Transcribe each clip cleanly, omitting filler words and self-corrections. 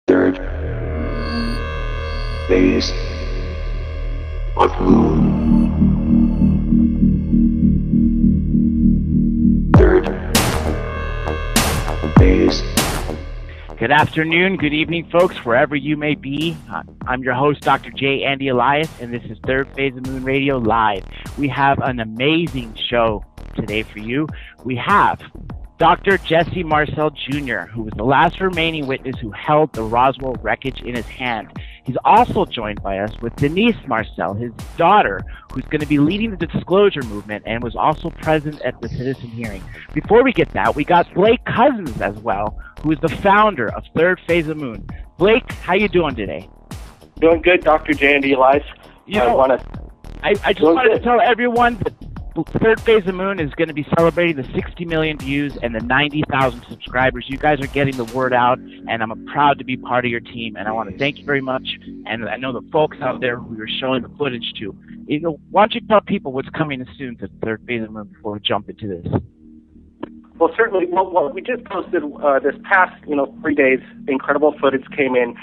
Third phase of moon. Third phase. Good afternoon, good evening, folks, wherever you may be. I'm your host, Dr. J. Andy Elias, and this is Third Phase of Moon Radio Live. We have an amazing show today for you. We have Dr. Jesse Marcel Jr., who was the last remaining witness who held the Roswell wreckage in his hand. He's also joined by us with Denise Marcel, his daughter, who's going to be leading the disclosure movement and was also present at the citizen hearing. Before we get that, we got Blake Cousins as well, who is the founder of Third Phase of Moon. Blake, how you doing today? Doing good, Dr. J. Andy Elias. I just wanted to tell everyone that Third Phase of Moon is going to be celebrating the 60 million views and the 90,000 subscribers. You guys are getting the word out, and I'm proud to be part of your team, and I want to thank you very much. And I know the folks out there who you're showing the footage to. Why don't you tell people what's coming soon to Third Phase of Moon before we jump into this? Well, certainly. Well, we just posted this past, 3 days. Incredible footage came in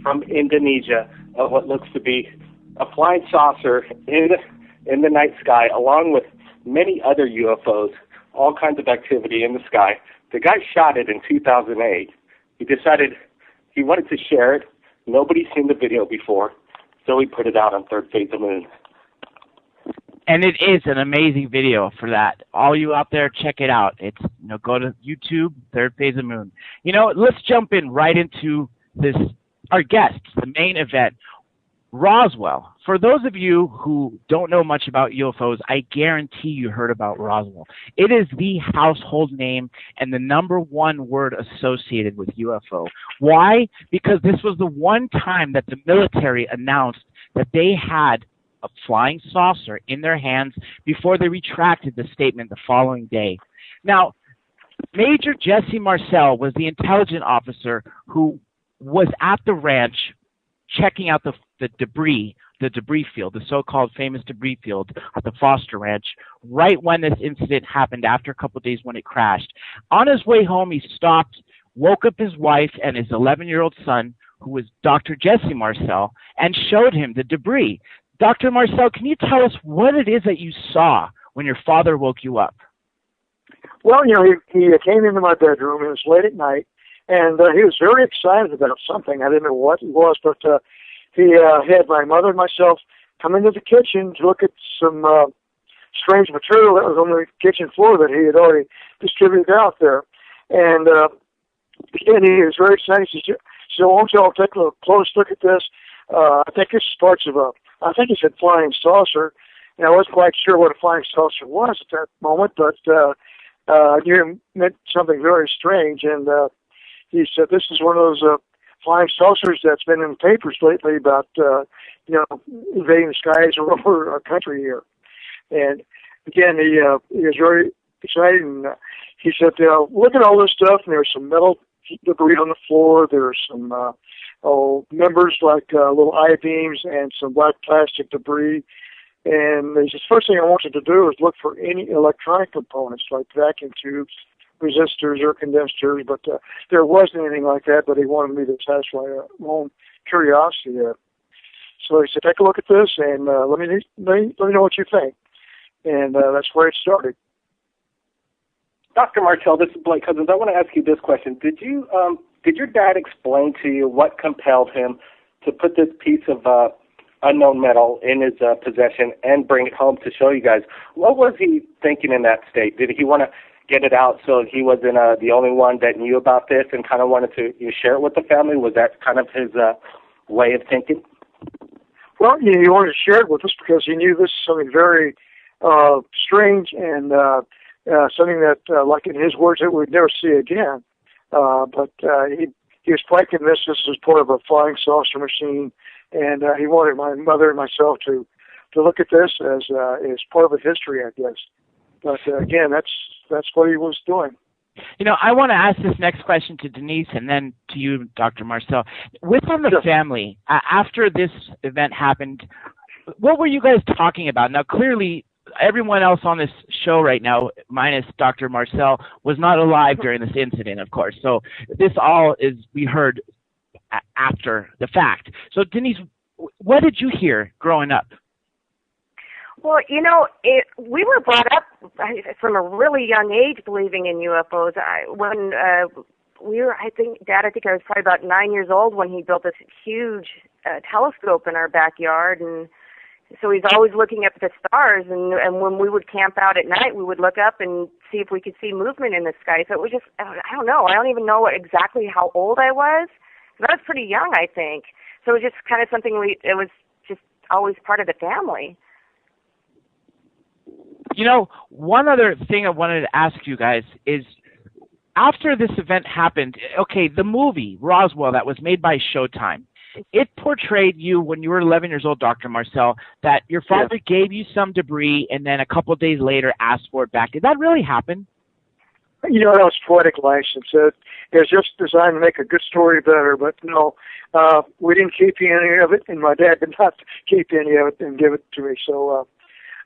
from Indonesia of what looks to be a flying saucer in the night sky, along with many other UFOs, all kinds of activity in the sky. The guy shot it in 2008. He decided he wanted to share it. Nobody's seen the video before, so he put it out on Third Phase of Moon. And it is an amazing video for that. All you out there, check it out. It's go to YouTube, Third Phase of Moon. Let's jump in right into this. Our guests, the main event, Roswell. For those of you who don't know much about UFOs, I guarantee you heard about Roswell. It is the household name and the number one word associated with UFO. Why? Because this was the one time that the military announced that they had a flying saucer in their hands before they retracted the statement the following day. Now, Major Jesse Marcel was the intelligence officer who was at the ranch checking out the debris field, the so-called famous debris field at the Foster Ranch, right when this incident happened after a couple of days when it crashed. On his way home, he stopped, woke up his wife and his 11-year-old son, who was Dr. Jesse Marcel, and showed him the debris. Dr. Marcel, can you tell us what it is that you saw when your father woke you up? Well, he came into my bedroom. It was late at night, and he was very excited about something. I didn't know what it was, but he had my mother and myself come into the kitchen to look at some strange material that was on the kitchen floor that he had already distributed out there. And again, he was very excited. He said, won't y'all take a close look at this? I think this is parts of I think he said flying saucer. And I wasn't quite sure what a flying saucer was at that moment, but I knew it meant something very strange. And he said, this is one of those flying saucers that's been in the papers lately about, invading the skies over our country here. And again, he was very excited. And he said, look at all this stuff. And there's some metal debris on the floor. There's some members like little I-beams and some black plastic debris. And he says, first thing I want you to do is look for any electronic components like vacuum tubes, resistors, or condensers, but there wasn't anything like that, but he wanted me to satisfy my own curiosity there. So he said, take a look at this and let me know what you think. And that's where it started. Dr. Marcel, this is Blake Cousins. I want to ask you this question. Did your dad explain to you what compelled him to put this piece of unknown metal in his possession and bring it home to show you guys? What was he thinking in that state? Did he want to get it out so he wasn't the only one that knew about this and kind of wanted to share it with the family? Was that kind of his way of thinking? Well, he wanted to share it with us because he knew this is something very strange and something that, like in his words, that we'd never see again. But he was quite convinced this was part of a flying saucer machine, and he wanted my mother and myself to look at this as part of a history, I guess. But again, that's what he was doing. I want to ask this next question to Denise and then to you, Dr. Marcel. Within the family, after this event happened, what were you guys talking about? Now, clearly, everyone else on this show right now, minus Dr. Marcel, was not alive during this incident, of course. So this all is, we heard after the fact. So, Denise, what did you hear growing up? Well, we were brought up from a really young age believing in UFOs. I think I was probably about 9 years old when he built this huge telescope in our backyard, and so he's always looking up at the stars. And when we would camp out at night, we would look up and see if we could see movement in the sky. So it was just, I don't know. I don't even know exactly how old I was. But I was pretty young, I think. So it was just kind of something it was just always part of the family. One other thing I wanted to ask you guys is, after this event happened, okay, the movie Roswell that was made by Showtime, it portrayed you when you were 11 years old, Dr. Marcel, that your father gave you some debris and then a couple of days later asked for it back. Did that really happen? That was poetic license. It was just designed to make a good story better, but no, we didn't keep any of it, and my dad did not keep any of it and give it to me. So,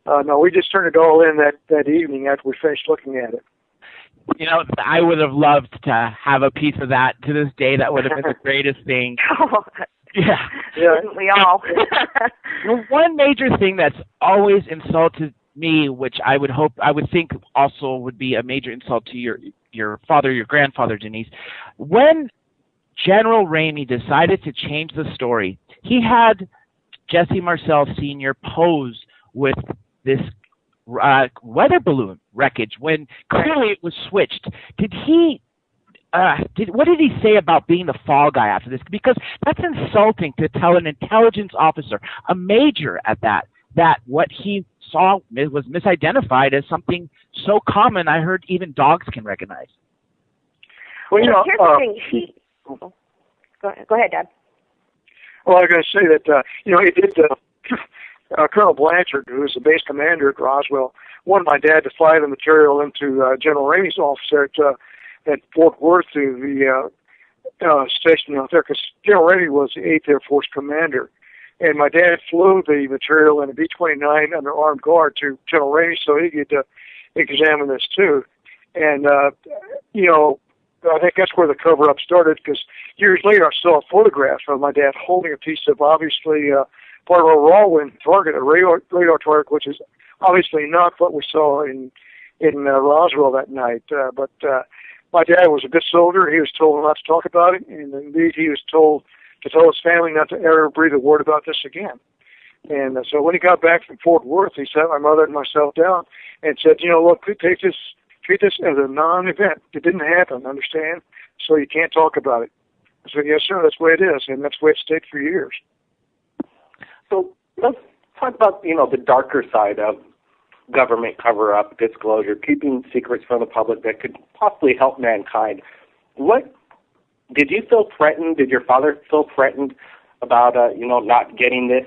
no, we just turned it all in that evening after we finished looking at it. I would have loved to have a piece of that to this day. That would have been the greatest thing. Yeah. We all. One major thing that's always insulted me, which I would think also would be a major insult to your father, your grandfather, Denise. When General Ramey decided to change the story, he had Jesse Marcel Sr. pose with this weather balloon wreckage when clearly it was switched. What did he say about being the fall guy after this? Because that's insulting to tell an intelligence officer, a major at that what he saw was misidentified as something so common I heard even dogs can recognize. Well, here's the thing. Go ahead, Dad. Well, I was going to say that, he did. Colonel Blanchard, who was the base commander at Roswell, wanted my dad to fly the material into General Ramey's office at Fort Worth, to the station out there, because General Ramey was the 8th Air Force commander. And my dad flew the material in a B-29 under armed guard to General Ramey so he could examine this too. And, I think that's where the cover-up started, because years later I saw a photograph of my dad holding a piece of obviously part of a whirlwind target, a radar target, which is obviously not what we saw in Roswell that night. But my dad was a good soldier. He was told not to talk about it, and indeed he was told to tell his family not to ever breathe a word about this again. And so when he got back from Fort Worth, he sat my mother and myself down and said, look, treat this as a non-event. It didn't happen, understand? So you can't talk about it. I said, yes, sir, that's the way it is, and that's the way it stayed for years. So let's talk about, the darker side of government cover-up, disclosure, keeping secrets from the public that could possibly help mankind. What did you feel threatened? Did your father feel threatened about, not getting this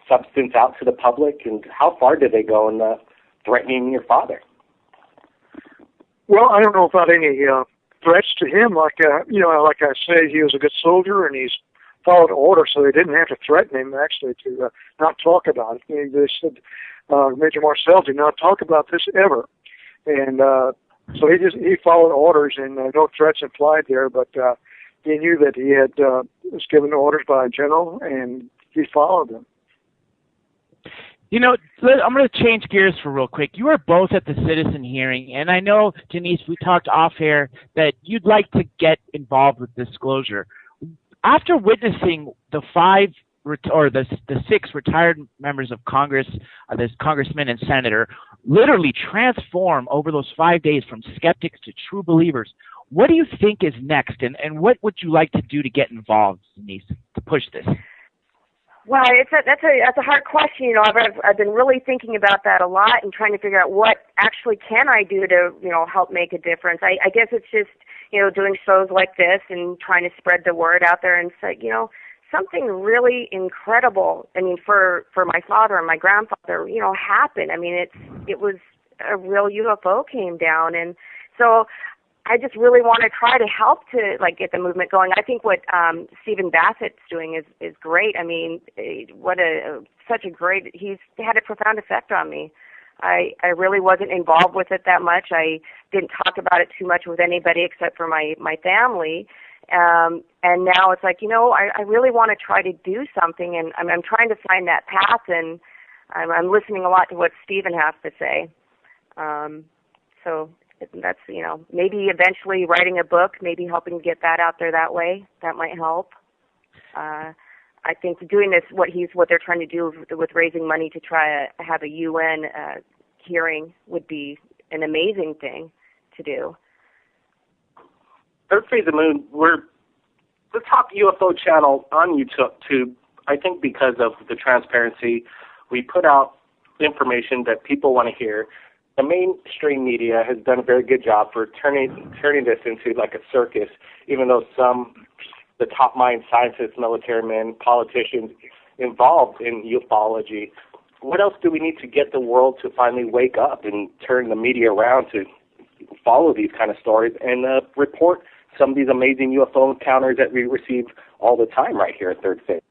substance out to the public? And how far did they go in threatening your father? Well, I don't know about any threats to him. Like I say, he was a good soldier, and he's followed orders, so they didn't have to threaten him, actually, to not talk about it. They said, Major Marcel, do not talk about this ever. And so he followed orders, and no threats implied there, but he knew that he was given orders by a general, and he followed them. I'm going to change gears for real quick. You were both at the citizen hearing, and I know, Denise, we talked off air that you'd like to get involved with disclosure. After witnessing the six retired members of Congress, this congressman and senator, literally transform over those 5 days from skeptics to true believers, what do you think is next, and what would you like to do to get involved, Denise, to push this? Well, that's a hard question. I've been really thinking about that a lot and trying to figure out what actually can I do to help make a difference. I guess it's just doing shows like this and trying to spread the word out there and say something really incredible. I mean, for my father and my grandfather, happened. I mean, it was a real UFO came down, and so I just really want to try to help to get the movement going. I think what Stephen Bassett's doing is great. I mean, he's had a profound effect on me. I really wasn't involved with it that much. I didn't talk about it too much with anybody except for my family. And now it's like, I really want to try to do something, and I'm trying to find that path, and I'm listening a lot to what Stephen has to say. So that's, maybe eventually writing a book, maybe helping get that out there that way. That might help. I think doing this, what they're trying to do with raising money to try to have a UN hearing would be an amazing thing to do. Third Phase of the Moon, we're the top UFO channel on YouTube, I think because of the transparency. We put out information that people want to hear. The mainstream media has done a very good job for turning this into like a circus, even though the top mind scientists, military men, politicians involved in ufology. What else do we need to get the world to finally wake up and turn the media around to follow these kind of stories and report some of these amazing UFO encounters that we receive all the time right here at Third Phase?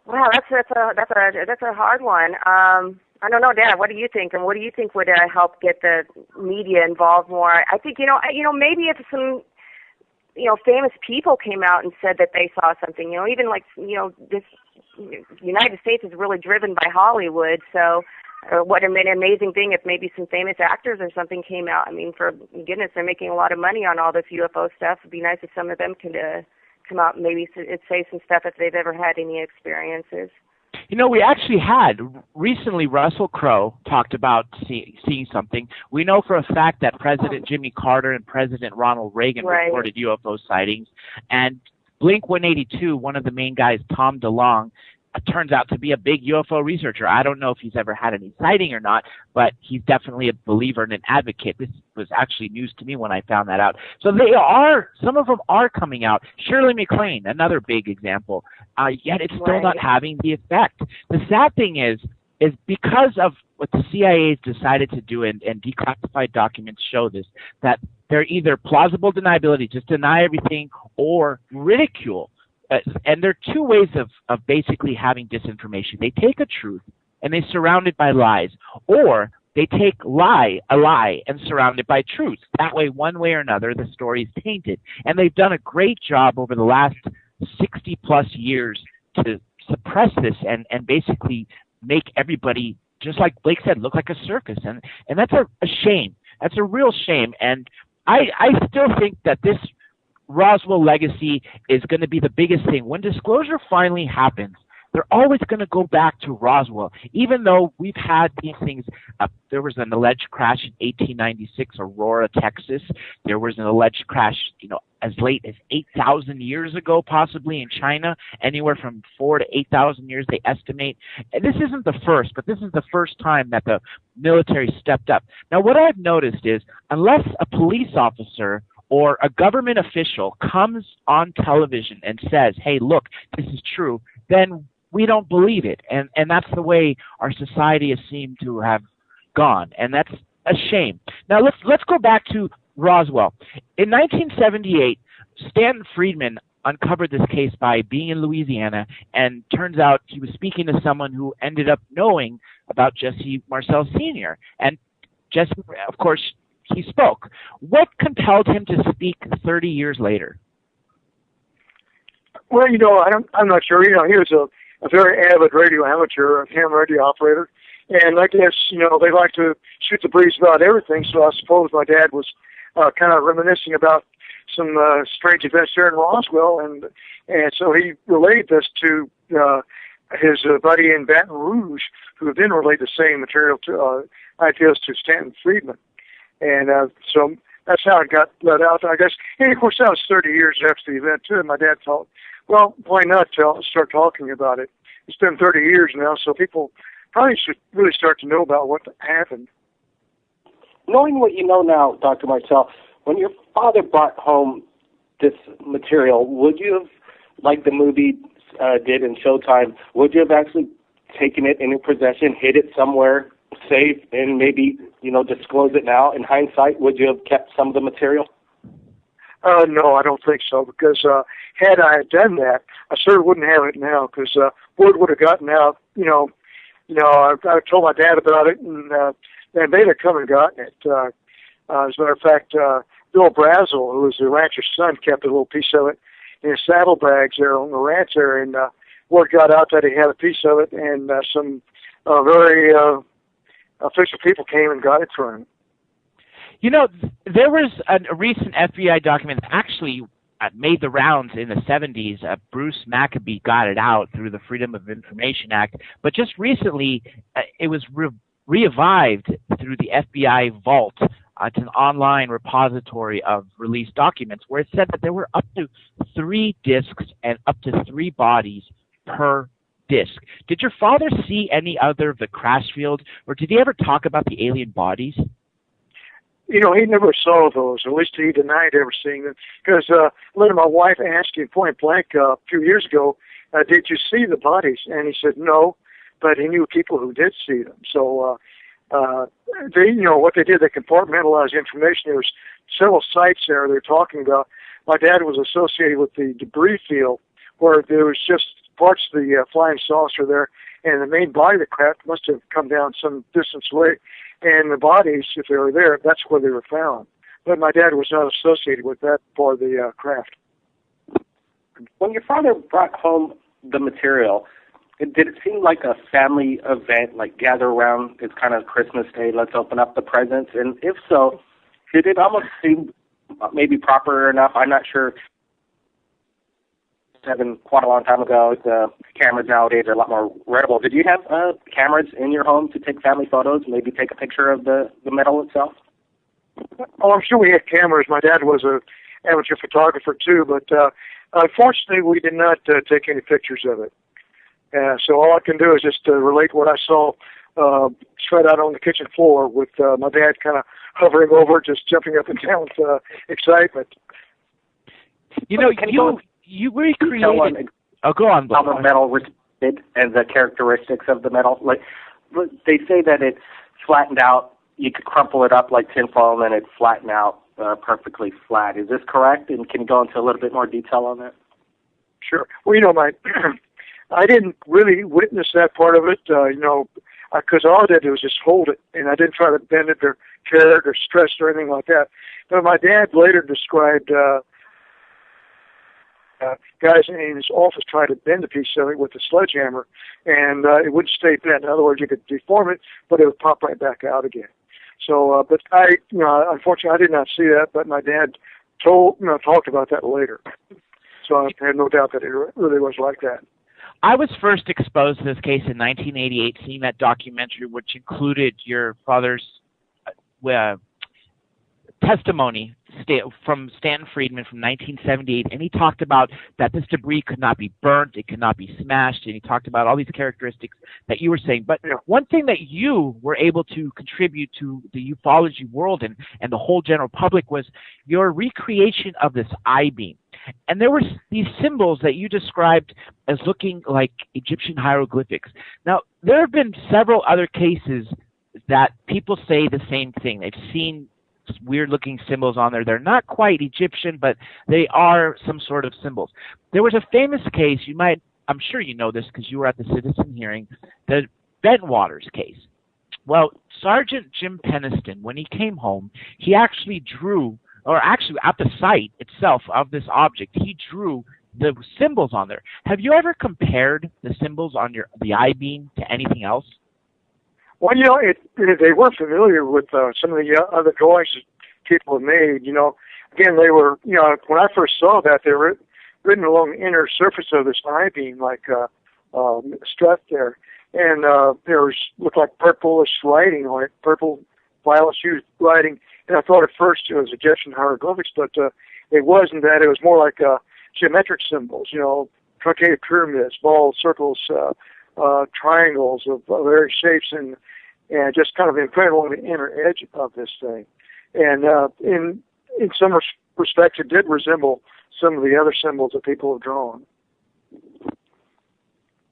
Wow, that's a hard one. I don't know, Dad. What do you think? And what do you think would help get the media involved more? I think maybe if some famous people came out and said that they saw something. Even like this United States is really driven by Hollywood, so. What an amazing thing if maybe some famous actors or something came out. I mean, for goodness, they're making a lot of money on all this UFO stuff. It'd be nice if some of them could come out and maybe say some stuff if they've ever had any experiences. We actually had recently Russell Crowe talked about seeing something. We know for a fact that President Jimmy Carter and President Ronald Reagan reported UFO sightings. And Blink-182, one of the main guys, Tom DeLonge, turns out to be a big UFO researcher. I don't know if he's ever had any sighting or not, but he's definitely a believer and an advocate. This was actually news to me when I found that out. So some of them are coming out. Shirley MacLaine, another big example, yet it's still not having the effect. The sad thing is because of what the CIA has decided to do, and declassified documents show this, that they're either plausible deniability, just deny everything, or ridicule. And there are two ways of basically having disinformation. They take a truth and they surround it by lies, or they take a lie and surround it by truth. That way, one way or another, the story is tainted. And they've done a great job over the last 60-plus years to suppress this and basically make everybody, just like Blake said, look like a circus. And that's a shame. That's a real shame. And I still think that this Roswell legacy is going to be the biggest thing. When disclosure finally happens, they're always going to go back to Roswell, even though we've had these things. There was an alleged crash in 1896, Aurora, Texas. There was an alleged crash, as late as 8,000 years ago, possibly in China. Anywhere from 4,000 to 8,000 years, they estimate. And this isn't the first, but this is the first time that the military stepped up. Now, what I've noticed is, unless a police officer or a government official comes on television and says, hey, look, this is true, then we don't believe it. And that's the way our society has seemed to have gone. And that's a shame. Now, let's go back to Roswell. In 1978, Stanton Friedman uncovered this case by being in Louisiana, and turns out he was speaking to someone who ended up knowing about Jesse Marcel Sr. And Jesse, of course, he spoke. What compelled him to speak 30 years later? Well, I'm not sure. He was a very avid radio amateur, ham radio operator, and I guess they like to shoot the breeze about everything. So I suppose my dad was kind of reminiscing about some strange events there in Roswell, and so he relayed this to his buddy in Baton Rouge, who then relayed the same material to ideas to Stanton Friedman. And so that's how it got let out, I guess. And, of course, that was 30 years after the event, too. And my dad thought, well, why not start talking about it? It's been 30 years now, so people probably should really start to know about what happened. Knowing what you know now, Dr. Marcel, when your father brought home this material, would you have, like the movie did in Showtime, would you have actually taken it in your possession, hid it somewhere safe, and maybe, disclose it now? In hindsight, would you have kept some of the material? No, I don't think so, because had I done that, I certainly wouldn't have it now, because word would have gotten out. I told my dad about it, and they'd have come and gotten it. As a matter of fact, Bill Brazel, who was the rancher's son, kept a little piece of it in his saddlebags there on the ranch there, and word got out that he had a piece of it, and some very official people came and got it for him. You know, there was a recent FBI document that actually made the rounds in the 70s. Bruce Maccabee got it out through the Freedom of Information Act, but just recently it was revived through the FBI Vault. It's an online repository of released documents where it said that there were up to 3 discs and up to 3 bodies per disc. Did your father see any other of the crash fields, or did he ever talk about the alien bodies? You know, he never saw those. At least he denied ever seeing them. Because later my wife asked him point blank a few years ago, did you see the bodies? And he said no, but he knew people who did see them. So they, you know, what they did, they compartmentalized information. There was several sites there they're talking about. My dad was associated with the debris field where there was just parts of the flying saucer there, and the main body of the craft must have come down some distance away. And the bodies, if they were there, that's where they were found. But my dad was not associated with that part of the craft. When your father brought home the material, did it seem like a family event, like gather around, it's kind of Christmas Day, let's open up the presents? And if so, did it almost seem maybe proper enough? I'm not sure. Quite a long time ago, the cameras nowadays are a lot more readable. Did you have cameras in your home to take family photos, maybe take a picture of the metal itself? Oh, I'm sure we had cameras. My dad was an amateur photographer too, but unfortunately we did not take any pictures of it. So all I can do is just relate what I saw spread out on the kitchen floor with my dad kind of hovering over, just jumping up and down with excitement. You know, you recreated. Oh, go on. How the metal was made and the characteristics of the metal. Like they say that it's flattened out. You could crumple it up like tinfoil, and then it flatten out perfectly flat. Is this correct? And can you go into a little bit more detail on that? Sure. Well, you know, I didn't really witness that part of it. You know, because all I did was just hold it, and I didn't try to bend it or tear it or stress it or anything like that. But my dad later described. Guys in his office tried to bend a piece of it with a sledgehammer, and it wouldn't stay bent. In other words, you could deform it, but it would pop right back out again. So, but unfortunately, I did not see that. But my dad talked about that later. So I have no doubt that it really was like that. I was first exposed to this case in 1988, seeing that documentary, which included your father's testimony from Stan Friedman from 1978, and he talked about that this debris could not be burnt, it could not be smashed, and he talked about all these characteristics that you were saying. But one thing that you were able to contribute to the ufology world and the whole general public was your recreation of this I-beam. And there were these symbols that you described as looking like Egyptian hieroglyphics. Now, there have been several other cases that people say the same thing. They've seen weird-looking symbols on there. They're not quite Egyptian, but they are some sort of symbols. There was a famous case, I'm sure you know this because you were at the citizen hearing, the Bentwaters case. Well, Sergeant Jim Peniston, when he came home, he actually drew, or actually at the site itself of this object, he drew the symbols on there. Have you ever compared the symbols on the I-beam to anything else? Well, you know, they were familiar with some of the other drawings that people have made. You know, again, they were, you know, when I first saw that, they were written along the inner surface of this I-beam, like strut there. And there looked like purplish writing on it, purple, violet hued writing. And I thought at first it was Egyptian hieroglyphics, but it wasn't that. It was more like geometric symbols, you know, truncated pyramids, balls, circles, triangles of various shapes, and just kind of imprinted on the inner edge of this thing. And in some respects, it did resemble some of the other symbols that people have drawn.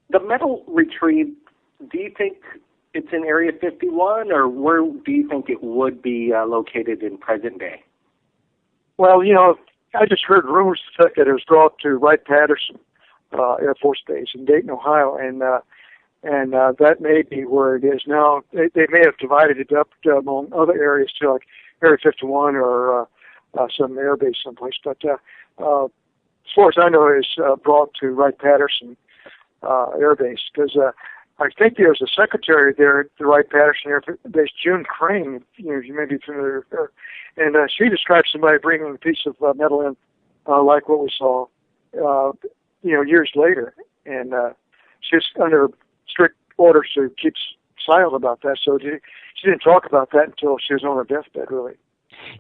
The metal retrieved, do you think it's in Area 51, or where do you think it would be located in present day? Well, you know, I just heard rumors that it was brought to Wright-Patterson Air Force Base in Dayton, Ohio, and that may be where it is now. They may have divided it up among other areas too, like Area 51 or some air base someplace. But as far as I know, it was brought to Wright-Patterson Air Base, because I think there was a secretary there at the Wright-Patterson Air Base, June Crane. You may be familiar with her, and she described somebody bringing a piece of metal in, like what we saw, years later, and she's under strict orders to keep silent about that. So she didn't talk about that until she was on her deathbed, really.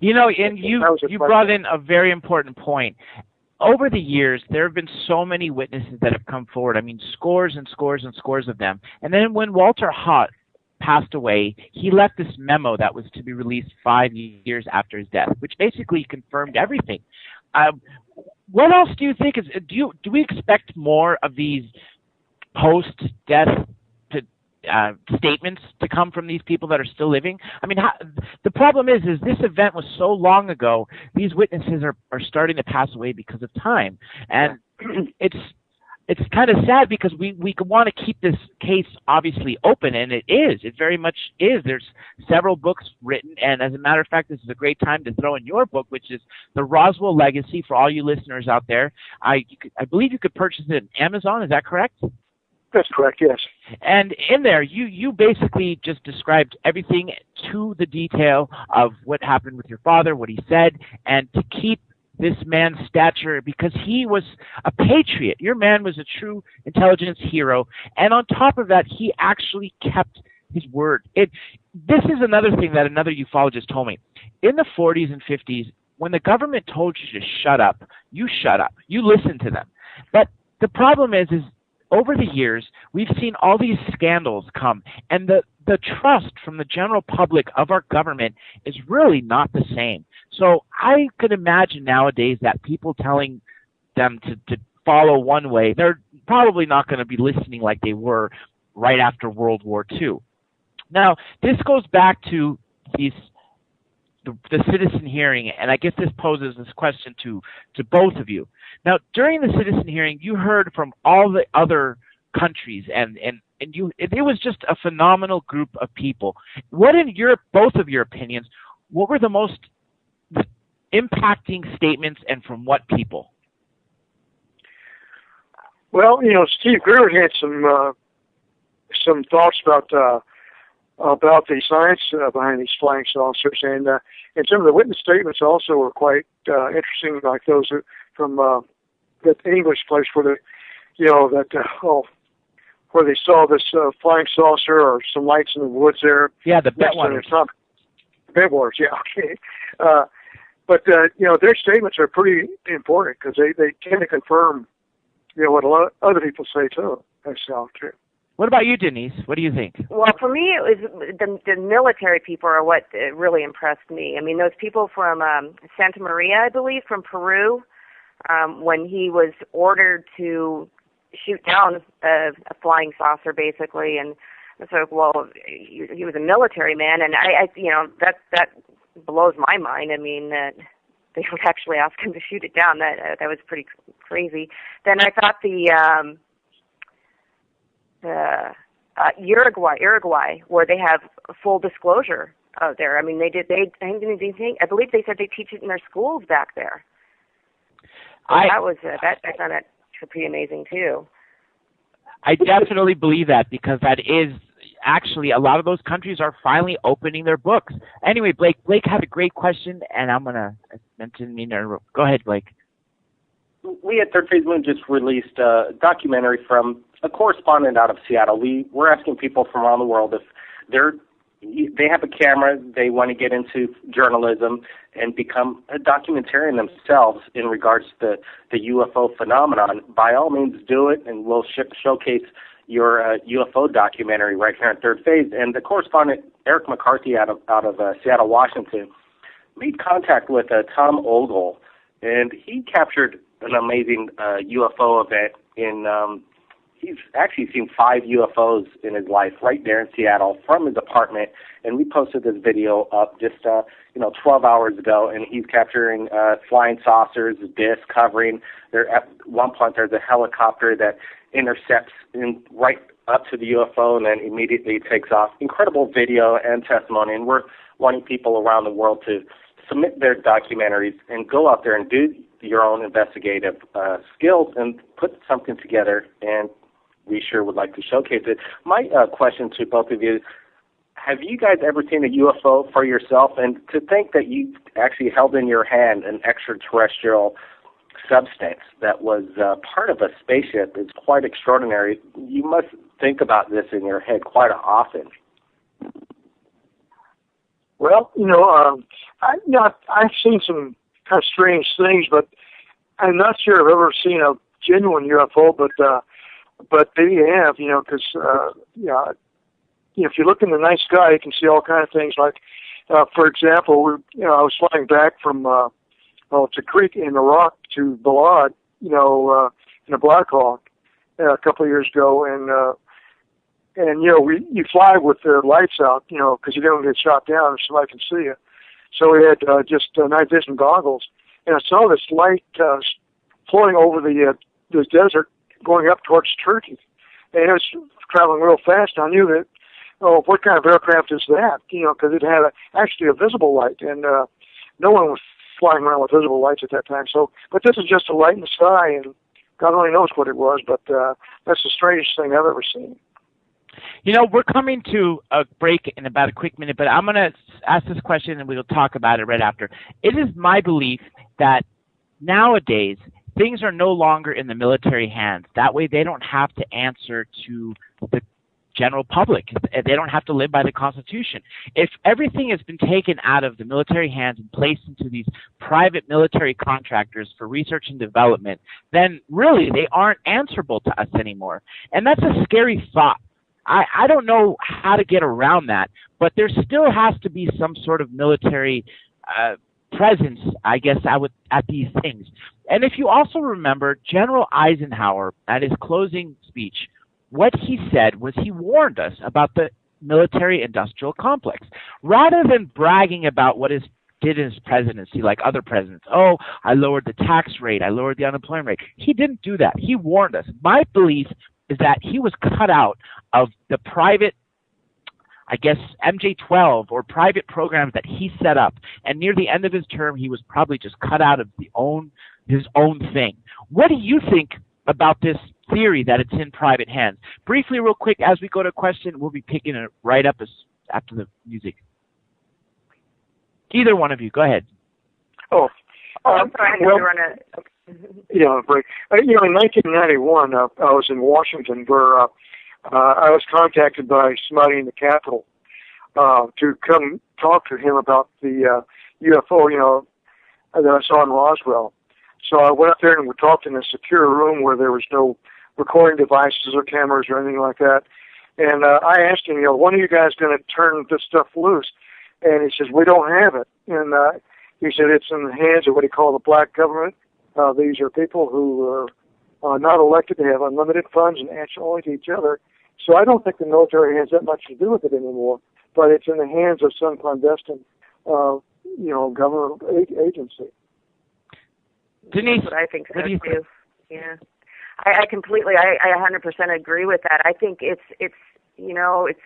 And you brought in a very important point. Over the years, there have been so many witnesses that have come forward. I mean, scores and scores and scores of them. And then when Walter Haut passed away, he left this memo that was to be released 5 years after his death, which basically confirmed everything. What else do you think do we expect more of these post-death statements to come from these people that are still living? I mean, the problem is this event was so long ago. These witnesses are starting to pass away because of time, and it's kind of sad because we want to keep this case obviously open, and it very much is. There's several books written, and as a matter of fact, this is a great time to throw in your book, which is The Roswell Legacy, for all you listeners out there. I believe you could purchase it on Amazon. Is that correct? That's correct, yes. And in there, you basically just described everything to the detail of what happened with your father, what he said, and to keep this man's stature, because he was a patriot. Your man was a true intelligence hero. And on top of that, he actually kept his word. This is another thing that another ufologist told me. In the 40s and 50s, when the government told you to shut up, you shut up. You listened to them. But the problem is over the years, we've seen all these scandals come, and the trust from the general public of our government is really not the same. So I could imagine nowadays that people telling them to follow one way, they're probably not going to be listening like they were right after World War II. Now, this goes back to the citizen hearing, and I guess this poses this question to both of you. Now, during the citizen hearing, you heard from all the other countries, and it was just a phenomenal group of people. What, in both of your opinions, what were the most impacting statements, and from what people? Well, Steve Greer had some thoughts about the science behind these flying saucers, and some of the witness statements also were quite interesting, like those from that English place where where they saw this flying saucer or some lights in the woods there. Yeah, the Bentwaters. Bentwaters, yeah, okay. But their statements are pretty important because they tend to confirm what a lot of other people say too. That's true. What about you, Denise? What do you think? Well, for me, it was the military people are what really impressed me. I mean, those people from Santa Maria, I believe, from Peru, when he was ordered to shoot down a flying saucer, basically, and so, well, he was a military man, and I that blows my mind. I mean, that they would actually ask him to shoot it down. That was pretty crazy. Then I thought Uruguay, where they have full disclosure out there. I mean, I believe they said they teach it in their schools back there. So I found that pretty amazing too. I definitely believe that, because that is actually, a lot of those countries are finally opening their books. Anyway, Blake had a great question, and I'm gonna mention Go ahead, Blake. We at Third Phase Moon just released a documentary from a correspondent out of Seattle. We're asking people from around the world if they have a camera, they want to get into journalism and become a documentarian themselves in regards to the UFO phenomenon. By all means, do it, and we'll showcase your UFO documentary right here on Third Phase. And the correspondent, Eric McCarthy out of Seattle, Washington, made contact with Tom Ogle, and he captured an amazing UFO event he's actually seen 5 UFOs in his life right there in Seattle from his apartment, and we posted this video up just 12 hours ago, and he's capturing flying saucers, discs covering. At one point there's a helicopter that intercepts right up to the UFO and then immediately takes off. Incredible video and testimony, and we're wanting people around the world to submit their documentaries and go out there and do your own investigative skills and put something together, and we sure would like to showcase it. My question to both of you, have you guys ever seen a UFO for yourself? And to think that you actually held in your hand an extraterrestrial substance that was part of a spaceship is quite extraordinary. You must think about this in your head quite often. Well, I've seen some kind of strange things, but I'm not sure I've ever seen a genuine UFO. But they have, because if you look in the night sky, you can see all kinds of things. Like, for example, I was flying back from to Creek in Iraq to Balad, in a Black Hawk a couple of years ago, and you fly with the lights out, because you don't get shot down or somebody can see you. So we had just night vision goggles, and I saw this light floating over the desert, going up towards Turkey, and it was traveling real fast. I knew that, what kind of aircraft is that? Because it had actually a visible light, and no one was flying around with visible lights at that time. So, but this is just a light in the sky, and God only knows what it was. But that's the strangest thing I've ever seen. We're coming to a break in about a quick minute, but I'm going to ask this question, and we'll talk about it right after. It is my belief that nowadays things are no longer in the military hands. That way they don't have to answer to the general public. They don't have to live by the Constitution. If everything has been taken out of the military hands and placed into these private military contractors for research and development, then really they aren't answerable to us anymore. And that's a scary thought. I don't know how to get around that, but there still has to be some sort of military presence, I guess, at these things. And if you also remember, General Eisenhower, at his closing speech, what he said was he warned us about the military-industrial complex. Rather than bragging about what he did in his presidency like other presidents, I lowered the tax rate, I lowered the unemployment rate. He didn't do that. He warned us. My belief is that he was cut out of the private, I guess, MJ-12 or private programs that he set up. And near the end of his term, he was probably just cut out of his own thing. What do you think about this theory that it's in private hands? Briefly, real quick, as we go to a question, we'll be picking it right up after the music. Either one of you, go ahead. I'm sorry, I have to run a... Break. In 1991, I was in Washington, where I was contacted by somebody in the Capitol to come talk to him about the UFO, that I saw in Roswell. So I went up there and we talked in a secure room where there was no recording devices or cameras or anything like that. And I asked him, when are you guys going to turn this stuff loose? And he says, we don't have it. And he said it's in the hands of what he called the black government. These are people who are not elected. They have unlimited funds and answer only to each other. So I don't think the military has that much to do with it anymore. But it's in the hands of some clandestine, government agency. Denise, I think so too. Yeah, I completely, I 100% agree with that. I think it's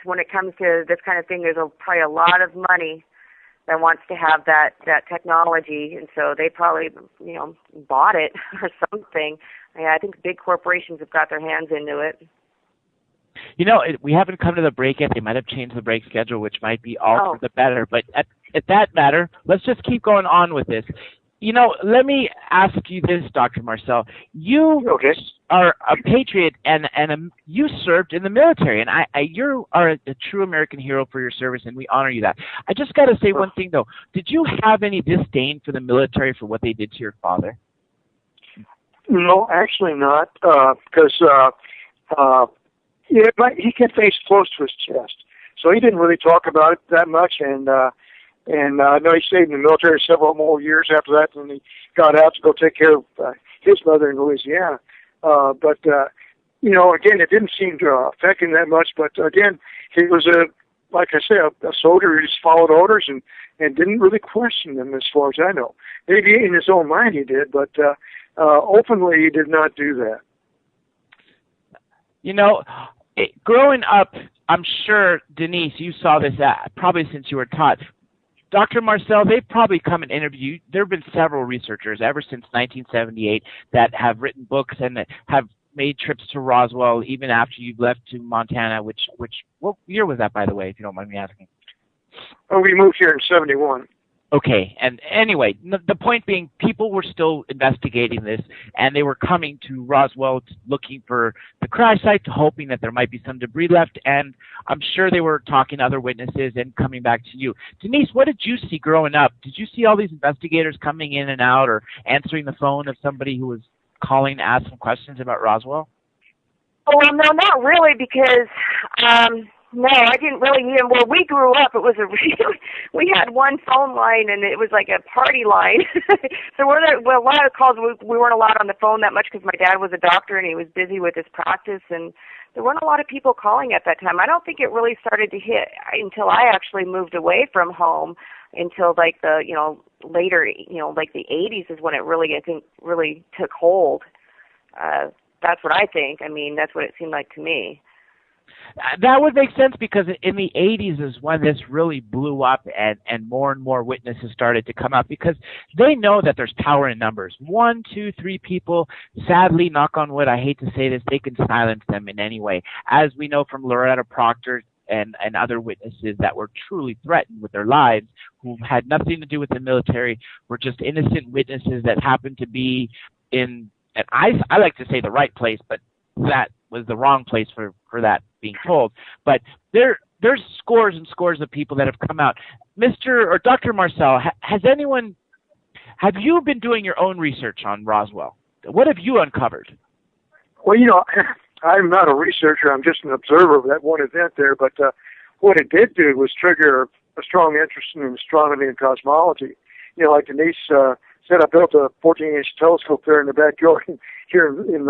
when it comes to this kind of thing, there's probably a lot of money that wants to have that technology, and so they probably bought it or something. I think big corporations have got their hands into it. We haven't come to the break yet. They might have changed the break schedule, which might be all for the better. But at that matter, let's just keep going on with this. Let me ask you this, Dr. Marcel. You are a patriot, and you served in the military, and you are a true American hero for your service, and we honor you that. I just got to say one thing, though. Did you have any disdain for the military for what they did to your father? No, actually not, because he kept things close to his chest, so he didn't really talk about it that much, and I know he stayed in the military several more years after that, and he got out to go take care of his mother in Louisiana. But again, it didn't seem to affect him that much. But again, he was like I said, a soldier who just followed orders and didn't really question them, as far as I know. Maybe in his own mind he did, but openly he did not do that. Growing up, I'm sure, Denise, you saw this probably since you were taught. Dr. Marcel, they've probably come and interviewed. There have been several researchers ever since 1978 that have written books and that have made trips to Roswell even after you've left to Montana. What year was that, by the way, if you don't mind me asking? Oh, we moved here in '71. Okay, and anyway, the point being, people were still investigating this, and they were coming to Roswell looking for the crash site, hoping that there might be some debris left, and I'm sure they were talking to other witnesses and coming back to you. Denise, what did you see growing up? Did you see all these investigators coming in and out or answering the phone of somebody who was calling to ask some questions about Roswell? Oh, well, no, not really, because no, I didn't really hear. Where we grew up, it was we had one phone line, and it was like a party line. So a lot of calls, we weren't allowed on the phone that much because my dad was a doctor and he was busy with his practice, and there weren't a lot of people calling at that time. I don't think it really started to hit until I actually moved away from home, until like the later like the 80s is when it really, I think, really took hold. That's what I think. I mean, that's what it seemed like to me. That would make sense, because in the 80s is when this really blew up and more witnesses started to come out, because they know that there's power in numbers. 1, 2, 3 people, sadly, knock on wood, I hate to say this, they can silence them in any way. As we know from Loretta Proctor and other witnesses that were truly threatened with their lives, who had nothing to do with the military, were just innocent witnesses that happened to be in, and I like to say the right place, but that was the wrong place for that being told. But there's scores and scores of people that have come out. Mr. or Dr. Marcel, have you been doing your own research on Roswell? What have you uncovered? Well, I'm not a researcher. I'm just an observer of that one event there. But what it did do was trigger a strong interest in astronomy and cosmology. Like Denise said, I built a 14-inch telescope there in the backyard here in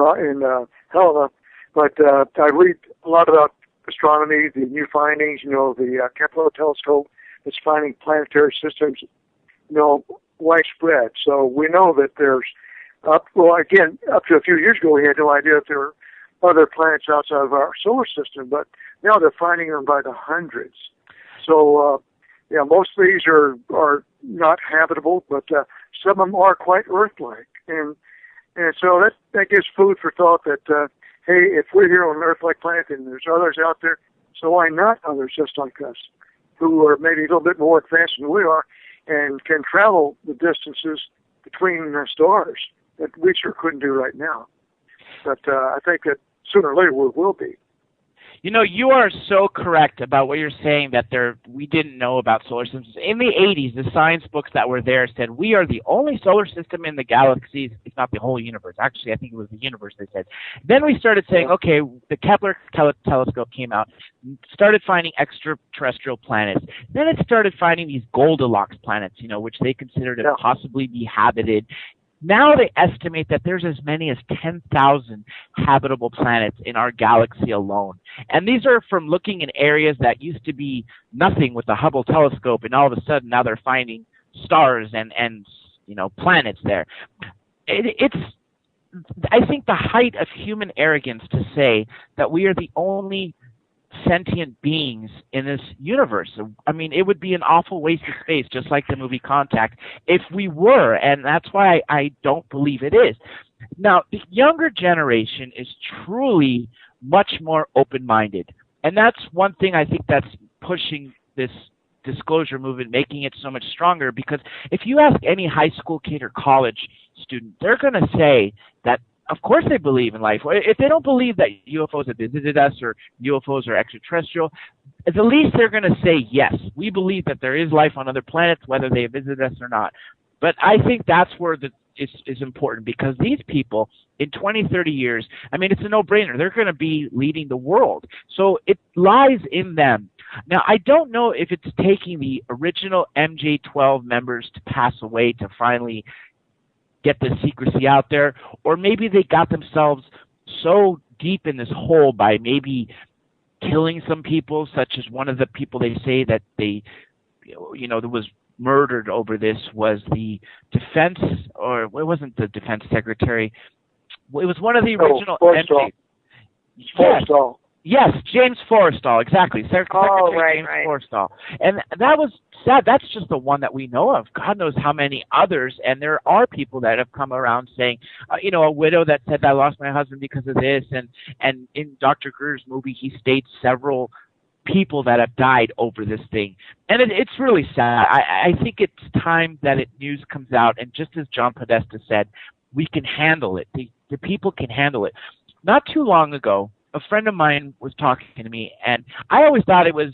Helena. But I read a lot about astronomy, the new findings, the Kepler telescope that's finding planetary systems, widespread. So we know that there's, up to a few years ago, we had no idea that there were other planets outside of our solar system, but now they're finding them by the hundreds. So, most of these are not habitable, but some of them are quite Earth-like. And so that gives food for thought that, hey, if we're here on an Earth-like planet and there's others out there, so why not others just like us, who are maybe a little bit more advanced than we are and can travel the distances between the stars that we sure couldn't do right now. But I think that sooner or later we will be. You are so correct about what you're saying, that we didn't know about solar systems. In the 80s, the science books that were there said we are the only solar system in the galaxies. It's not the whole universe. Actually, I think it was the universe, they said. Then we started saying, okay, the Kepler telescope came out, started finding extraterrestrial planets. Then it started finding these Goldilocks planets, which they considered to possibly be habited. Now they estimate that there's as many as 10,000 habitable planets in our galaxy alone. And these are from looking in areas that used to be nothing with the Hubble telescope, and all of a sudden now they're finding stars and planets there. It's, I think, the height of human arrogance to say that we are the only sentient beings in this universe. I mean, it would be an awful waste of space, just like the movie Contact, if we were, and that's why I don't believe it is. Now, the younger generation is truly much more open-minded, and that's one thing I think that's pushing this disclosure movement, making it so much stronger, because if you ask any high school kid or college student, they're going to say that of course they believe in life. If they don't believe that UFOs have visited us or UFOs are extraterrestrial, at the least they're going to say, yes, we believe that there is life on other planets, whether they have visited us or not. But I think that's where is important, because these people in 20, 30 years, I mean, it's a no-brainer. They're going to be leading the world. So it lies in them. Now, I don't know if it's taking the original MJ-12 members to pass away to finally get the secrecy out there, or maybe they got themselves so deep in this hole by maybe killing some people, such as one of the people they say that that was murdered over this was the defense, or it wasn't the defense secretary. It was one of the original. Forrestal. Yes, James Forrestal, exactly. Secretary James Forrestal. And that was sad. That's just the one that we know of. God knows how many others. And there are people that have come around saying, a widow that said, I lost my husband because of this. And in Dr. Greer's movie, he states several people that have died over this thing. And it's really sad. I think it's time that news comes out. And just as John Podesta said, we can handle it. The people can handle it. Not too long ago, a friend of mine was talking to me, and I always thought it was,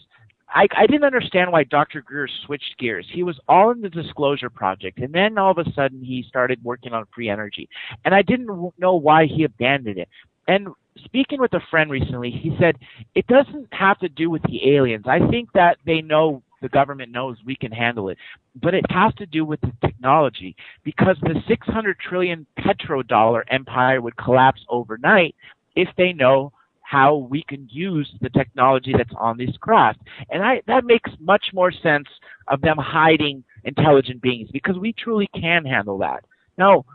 I didn't understand why Dr. Greer switched gears. He was all in the Disclosure Project, and then all of a sudden he started working on free energy. And I didn't know why he abandoned it. And speaking with a friend recently, he said, it doesn't have to do with the aliens. I think that they know, the government knows we can handle it. But it has to do with the technology, because the 600 trillion petrodollar empire would collapse overnight if they know how we can use the technology that's on this craft. And that makes much more sense of them hiding intelligent beings, because we truly can handle that. Now,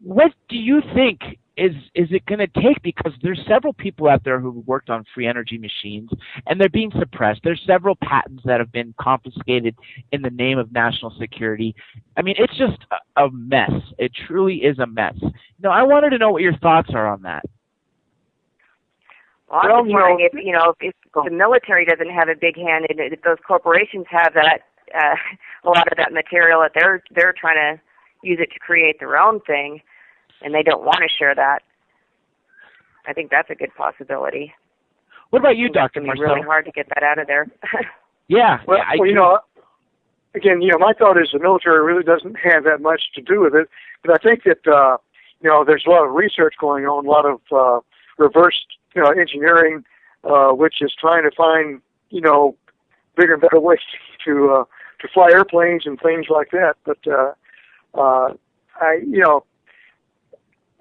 what do you think is it going to take? Because there's several people out there who worked on free energy machines, and they're being suppressed. There's several patents that have been confiscated in the name of national security. I mean, it's just a mess. It truly is a mess. Now, I wanted to know what your thoughts are on that. Well, I'm just wondering if the military doesn't have a big hand in it, if those corporations have that a lot of that material that they're trying to use it to create their own thing, and they don't want to share that. I think that's a good possibility. What about you, Dr. Marcel? It's really hard to get that out of there. Yeah. Well, again, my thought is the military really doesn't have that much to do with it, but I think that there's a lot of research going on, a lot of reverse engineering, which is trying to find, bigger and better ways to fly airplanes and things like that. But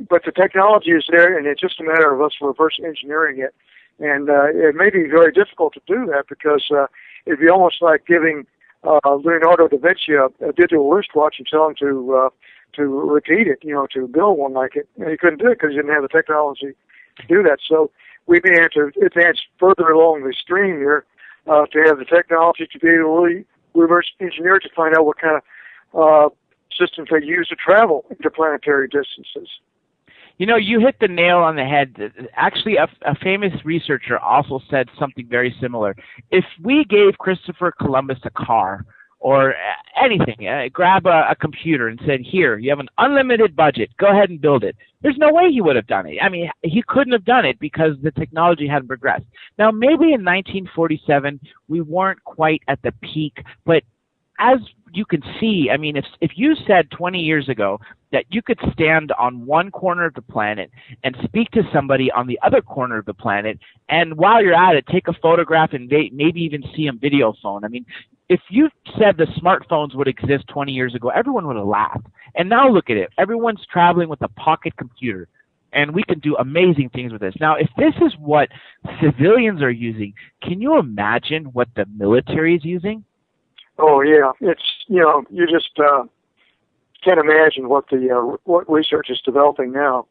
but the technology is there, and it's just a matter of us reverse engineering it. And it may be very difficult to do that, because it'd be almost like giving Leonardo da Vinci a digital wristwatch and tell him to repeat it, to build one like it. And he couldn't do it because he didn't have the technology to do that. So we may have to advance further along the stream here to have the technology to be able to really reverse engineer to find out what kind of systems they use to travel interplanetary distances. You hit the nail on the head. Actually, a famous researcher also said something very similar. If we gave Christopher Columbus a car or anything, grab a computer and said, here, you have an unlimited budget, go ahead and build it, there's no way he would have done it. I mean, he couldn't have done it because the technology hadn't progressed. Now, maybe in 1947, we weren't quite at the peak, but as you can see, I mean, if you said 20 years ago that you could stand on one corner of the planet and speak to somebody on the other corner of the planet, and while you're at it, take a photograph and maybe even see a video phone. I mean, if you said the smartphones would exist 20 years ago, everyone would have laughed. And now look at it. Everyone's traveling with a pocket computer, and we can do amazing things with this. Now, if this is what civilians are using, can you imagine what the military is using? Oh yeah, it's you just can't imagine what what research is developing now.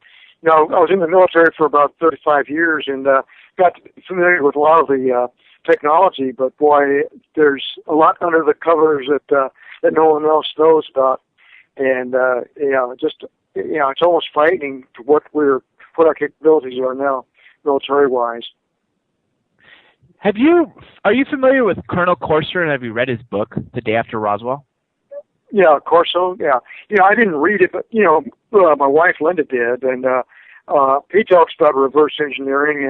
I was in the military for about 35 years and got familiar with a lot of the technology, but boy, there's a lot under the covers that no one else knows about, and it's almost frightening to what our capabilities are now, military wise. Are you familiar with Colonel Corser, and have you read his book, The Day After Roswell? Yeah, Corso. Yeah, I didn't read it, but my wife Linda did, and he talks about reverse engineering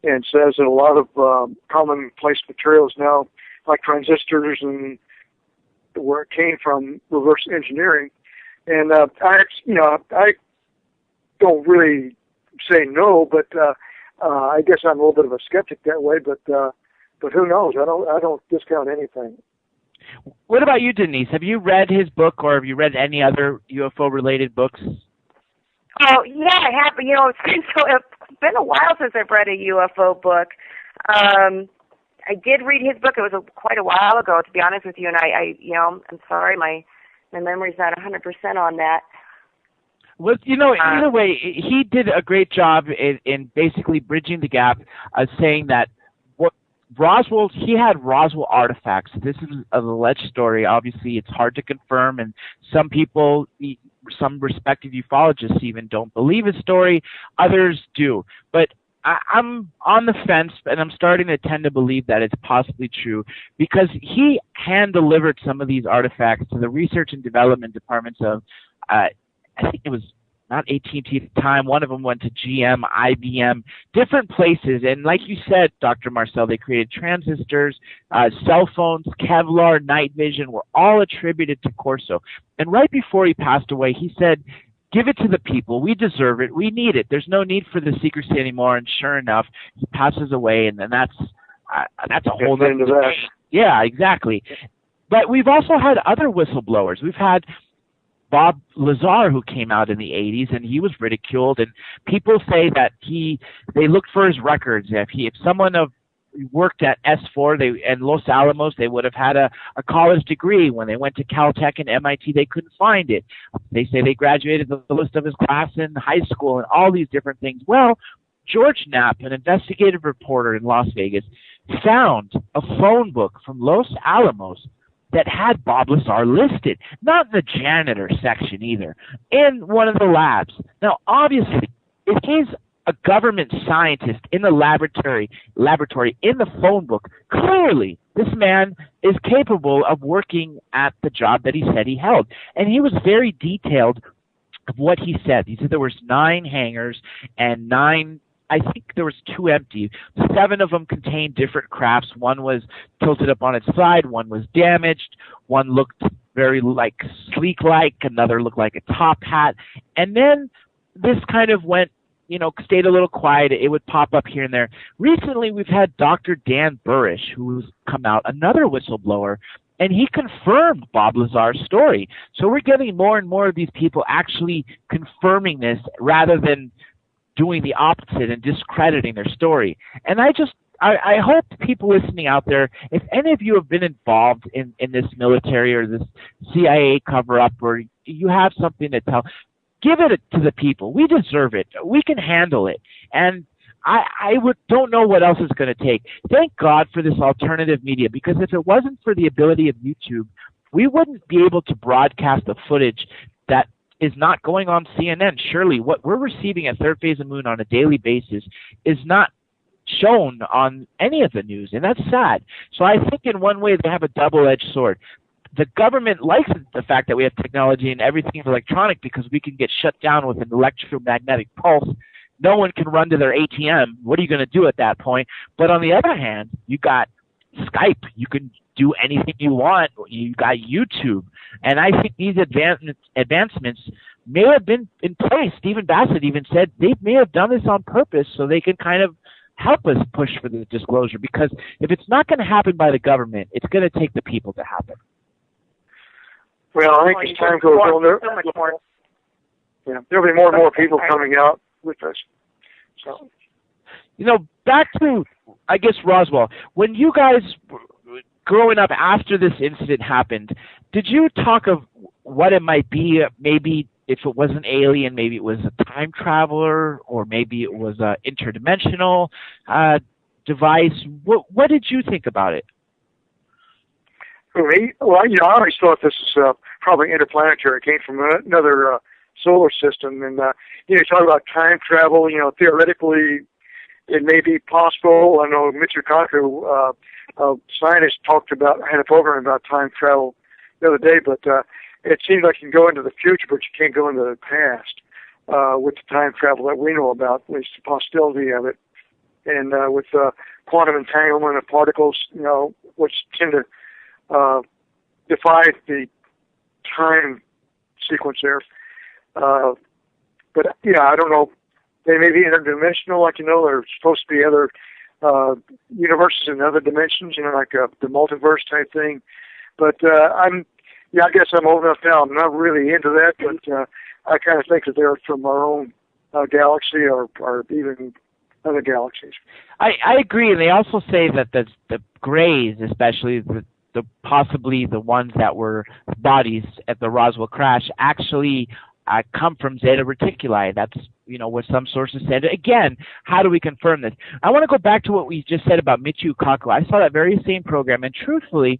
and says that a lot of commonplace materials now, like transistors, and where it came from reverse engineering. And I don't really say no, but I guess I'm a little bit of a skeptic that way. But who knows? I don't discount anything. What about you, Denise? Have you read his book, or have you read any other UFO-related books? Oh, yeah, I have. It's been a while since I've read a UFO book. I did read his book. It was quite a while ago, to be honest with you, and I'm sorry, my memory's not 100% on that. Well, either way, he did a great job in basically bridging the gap, saying that what Roswell, he had Roswell artifacts. This is an alleged story. Obviously, it's hard to confirm, and some people, some respected ufologists even don't believe his story. Others do. But I'm on the fence, and I'm starting to tend to believe that it's possibly true because he hand-delivered some of these artifacts to the research and development departments of I think it was not AT&T at the time. One of them went to GM, IBM, different places. And like you said, Dr. Marcel, they created transistors, cell phones, Kevlar, night vision were all attributed to Corso. And right before he passed away, he said, give it to the people. We deserve it. We need it. There's no need for the secrecy anymore. And sure enough, he passes away. And then that's a whole other debate. Yeah, exactly. But we've also had other whistleblowers. We've had Bob Lazar, who came out in the 80s, and he was ridiculed. And people say that they looked for his records. If someone worked at S4 and Los Alamos, they would have had a college degree. When they went to Caltech and MIT, they couldn't find it. They say they graduated the list of his class in high school and all these different things. Well, George Knapp, an investigative reporter in Las Vegas, found a phone book from Los Alamos that had Bob Lazar listed, not in the janitor section either, in one of the labs. Now, obviously, if he's a government scientist in the laboratory in the phone book, clearly this man is capable of working at the job that he said he held. And he was very detailed of what he said. He said there was 9 hangars and 9, I think there was 2 empty. 7 of them contained different crafts. One was tilted up on its side. One was damaged. One looked very sleek-like. Another looked like a top hat. And then this kind of went, stayed a little quiet. It would pop up here and there. Recently, we've had Dr. Dan Burrish, who's come out, another whistleblower, and he confirmed Bob Lazar's story. So we're getting more and more of these people actually confirming this rather than doing the opposite and discrediting their story. And I hope people listening out there, if any of you have been involved in this military or this CIA cover-up, or you have something to tell, give it to the people. We deserve it. We can handle it. And I don't know what else it's going to take. Thank God for this alternative media, because if it wasn't for the ability of YouTube, we wouldn't be able to broadcast the footage that is not going on CNN. Surely what we're receiving at Third Phase of Moon on a daily basis is not shown on any of the news, and that's sad. So I think in one way they have a double-edged sword. The government likes the fact that we have technology and everything is electronic because we can get shut down with an electromagnetic pulse. No one can run to their ATM. What are you going to do at that point? But on the other hand, you got Skype. You can do anything you want. You got YouTube. And I think these advancements may have been in place. Stephen Bassett even said they may have done this on purpose so they can kind of help us push for the disclosure, because if it's not going to happen by the government, it's going to take the people to happen. Well, I think as time goes on, there'll be more and more people coming out with us. So, back to, I guess, Roswell. When you guys, growing up after this incident happened, did you talk of what it might be? Maybe if it was an alien, maybe it was a time traveler, or maybe it was an interdimensional device. What did you think about it? For me, well, I always thought this was probably interplanetary. It came from another solar system. And, you talk about time travel, theoretically, it may be possible. I know Mitch Okaku, a scientist, had a program about time travel the other day, but it seems like you can go into the future, but you can't go into the past with the time travel that we know about, at least the possibility of it. And with quantum entanglement of particles, which tend to defy the time sequence there. But, I don't know. They may be interdimensional, like, there's supposed to be other universes in other dimensions, like the multiverse type thing. But I guess I'm old enough now. I'm not really into that, but I kind of think that they're from our own galaxy or even other galaxies. I agree, and they also say that the grays, especially the possibly the ones that were bodies at the Roswell crash, actually come from Zeta Reticuli. That's, what some sources said. Again, how do we confirm this? I want to go back to what we just said about Michio Kaku. I saw that very same program, and truthfully,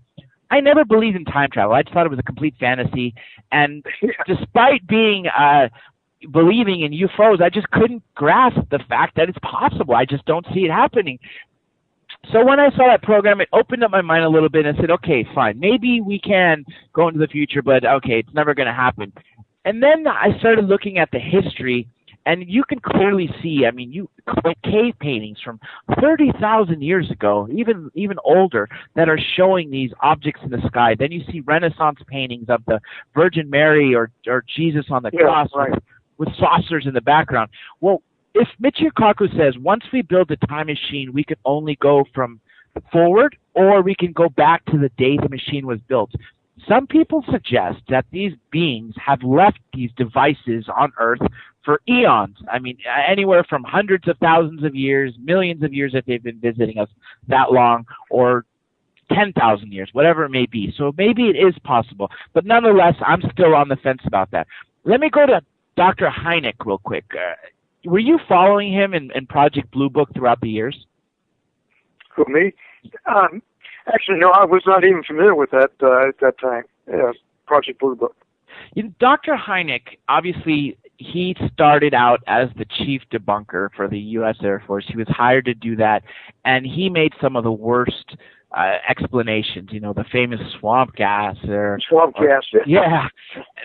I never believed in time travel. I just thought it was a complete fantasy. And despite being believing in UFOs, I just couldn't grasp the fact that it's possible. I just don't see it happening. So when I saw that program, it opened up my mind a little bit and said, okay, fine, maybe we can go into the future, but okay, it's never going to happen. And then I started looking at the history, and you can clearly see, cave paintings from 30,000 years ago, even older, that are showing these objects in the sky. Then you see Renaissance paintings of the Virgin Mary or Jesus on the cross, right, with saucers in the background. Well, if Michio Kaku says once we build a time machine, we can only go from forward, or we can go back to the day the machine was built. Some people suggest that these beings have left these devices on Earth for eons. Anywhere from hundreds of thousands of years, millions of years if they've been visiting us that long, or 10,000 years, whatever it may be. So maybe it is possible. But nonetheless, I'm still on the fence about that. Let me go to Dr. Hynek real quick. Were you following him in Project Blue Book throughout the years? Who, me? Actually, no, I was not even familiar with that at that time, Project Blue Book. Dr. Hynek, obviously, he started out as the chief debunker for the U.S. Air Force. He was hired to do that, and he made some of the worst explanations, the famous swamp gas. Swamp gas. Yeah.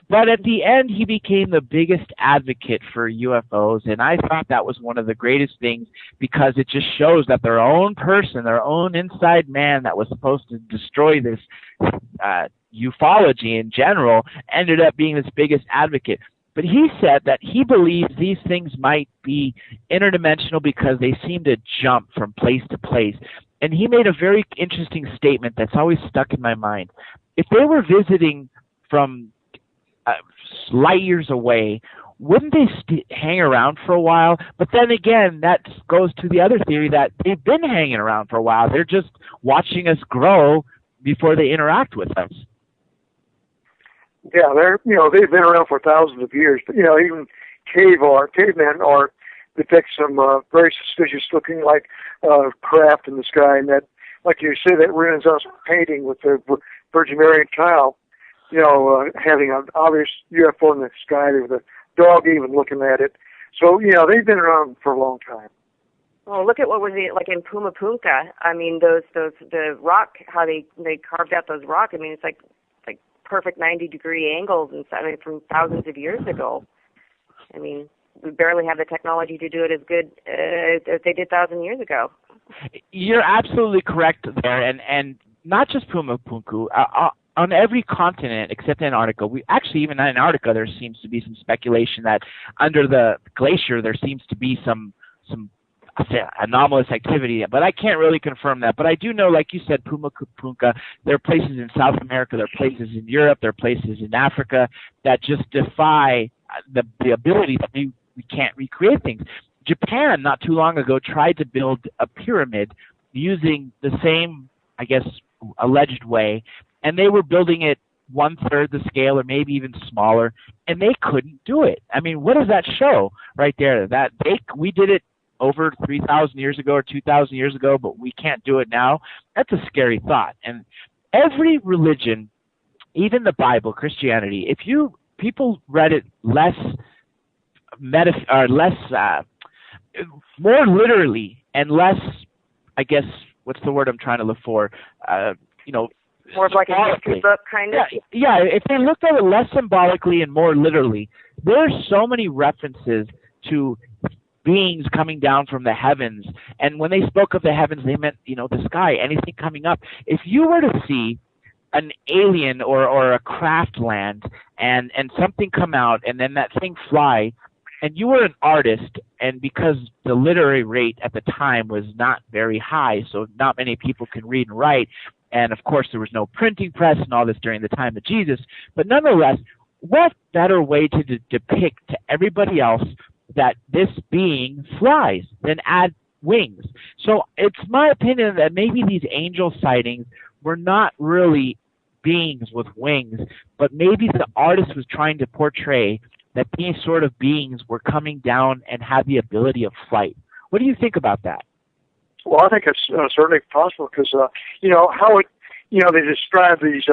But at the end, he became the biggest advocate for UFOs, and I thought that was one of the greatest things, because it just shows that their own person, their own inside man that was supposed to destroy this ufology in general, ended up being this biggest advocate. But he said that he believes these things might be interdimensional because they seem to jump from place to place. And he made a very interesting statement that's always stuck in my mind. If they were visiting from light years away, wouldn't they hang around for a while? But then again, that goes to the other theory that they've been hanging around for a while. They're just watching us grow before they interact with us. Yeah, they've been around for thousands of years. But even cavemen art depicts some very suspicious looking craft in the sky, and that, like you say, that Renaissance painting with the Virgin Mary and child, having an obvious UFO in the sky. There was a dog even looking at it. So they've been around for a long time. Well, look at what was it like in Pumapunka. The rock, how they carved out those rocks. It's like perfect 90-degree angles and stuff, from thousands of years ago. We barely have the technology to do it as good as they did 1,000 years ago. You're absolutely correct there, and not just Pumapunku. On every continent except Antarctica, even in Antarctica, there seems to be some speculation that under the glacier there seems to be some anomalous activity, but I can't really confirm that. But I do know, like you said, Pumapunka, there are places in South America, there are places in Europe, there are places in Africa that just defy the ability that we can't recreate things. Japan, not too long ago, tried to build a pyramid using the same, alleged way, and they were building it 1/3 the scale or maybe even smaller, and they couldn't do it. What does that show right there? That we did it over 3,000 years ago or 2,000 years ago, but we can't do it now. That's a scary thought. And every religion, even the Bible, Christianity, people read it more literally and less, what's the word I'm trying to look for? More of like a history book, kind of? Yeah, if they looked at it less symbolically and more literally, there are so many references to beings coming down from the heavens. And when they spoke of the heavens, they meant, the sky, anything coming up. If you were to see an alien or a craft land and something come out and then that thing fly, and you were an artist, and because the literary rate at the time was not very high, so not many people can read and write, and of course there was no printing press and all this during the time of Jesus, but nonetheless, what better way to depict to everybody else that this being flies than add wings? So it's my opinion that maybe these angel sightings were not really beings with wings, but maybe the artist was trying to portray that these sort of beings were coming down and had the ability of flight. What do you think about that? Well, I think it's certainly possible because, how they describe these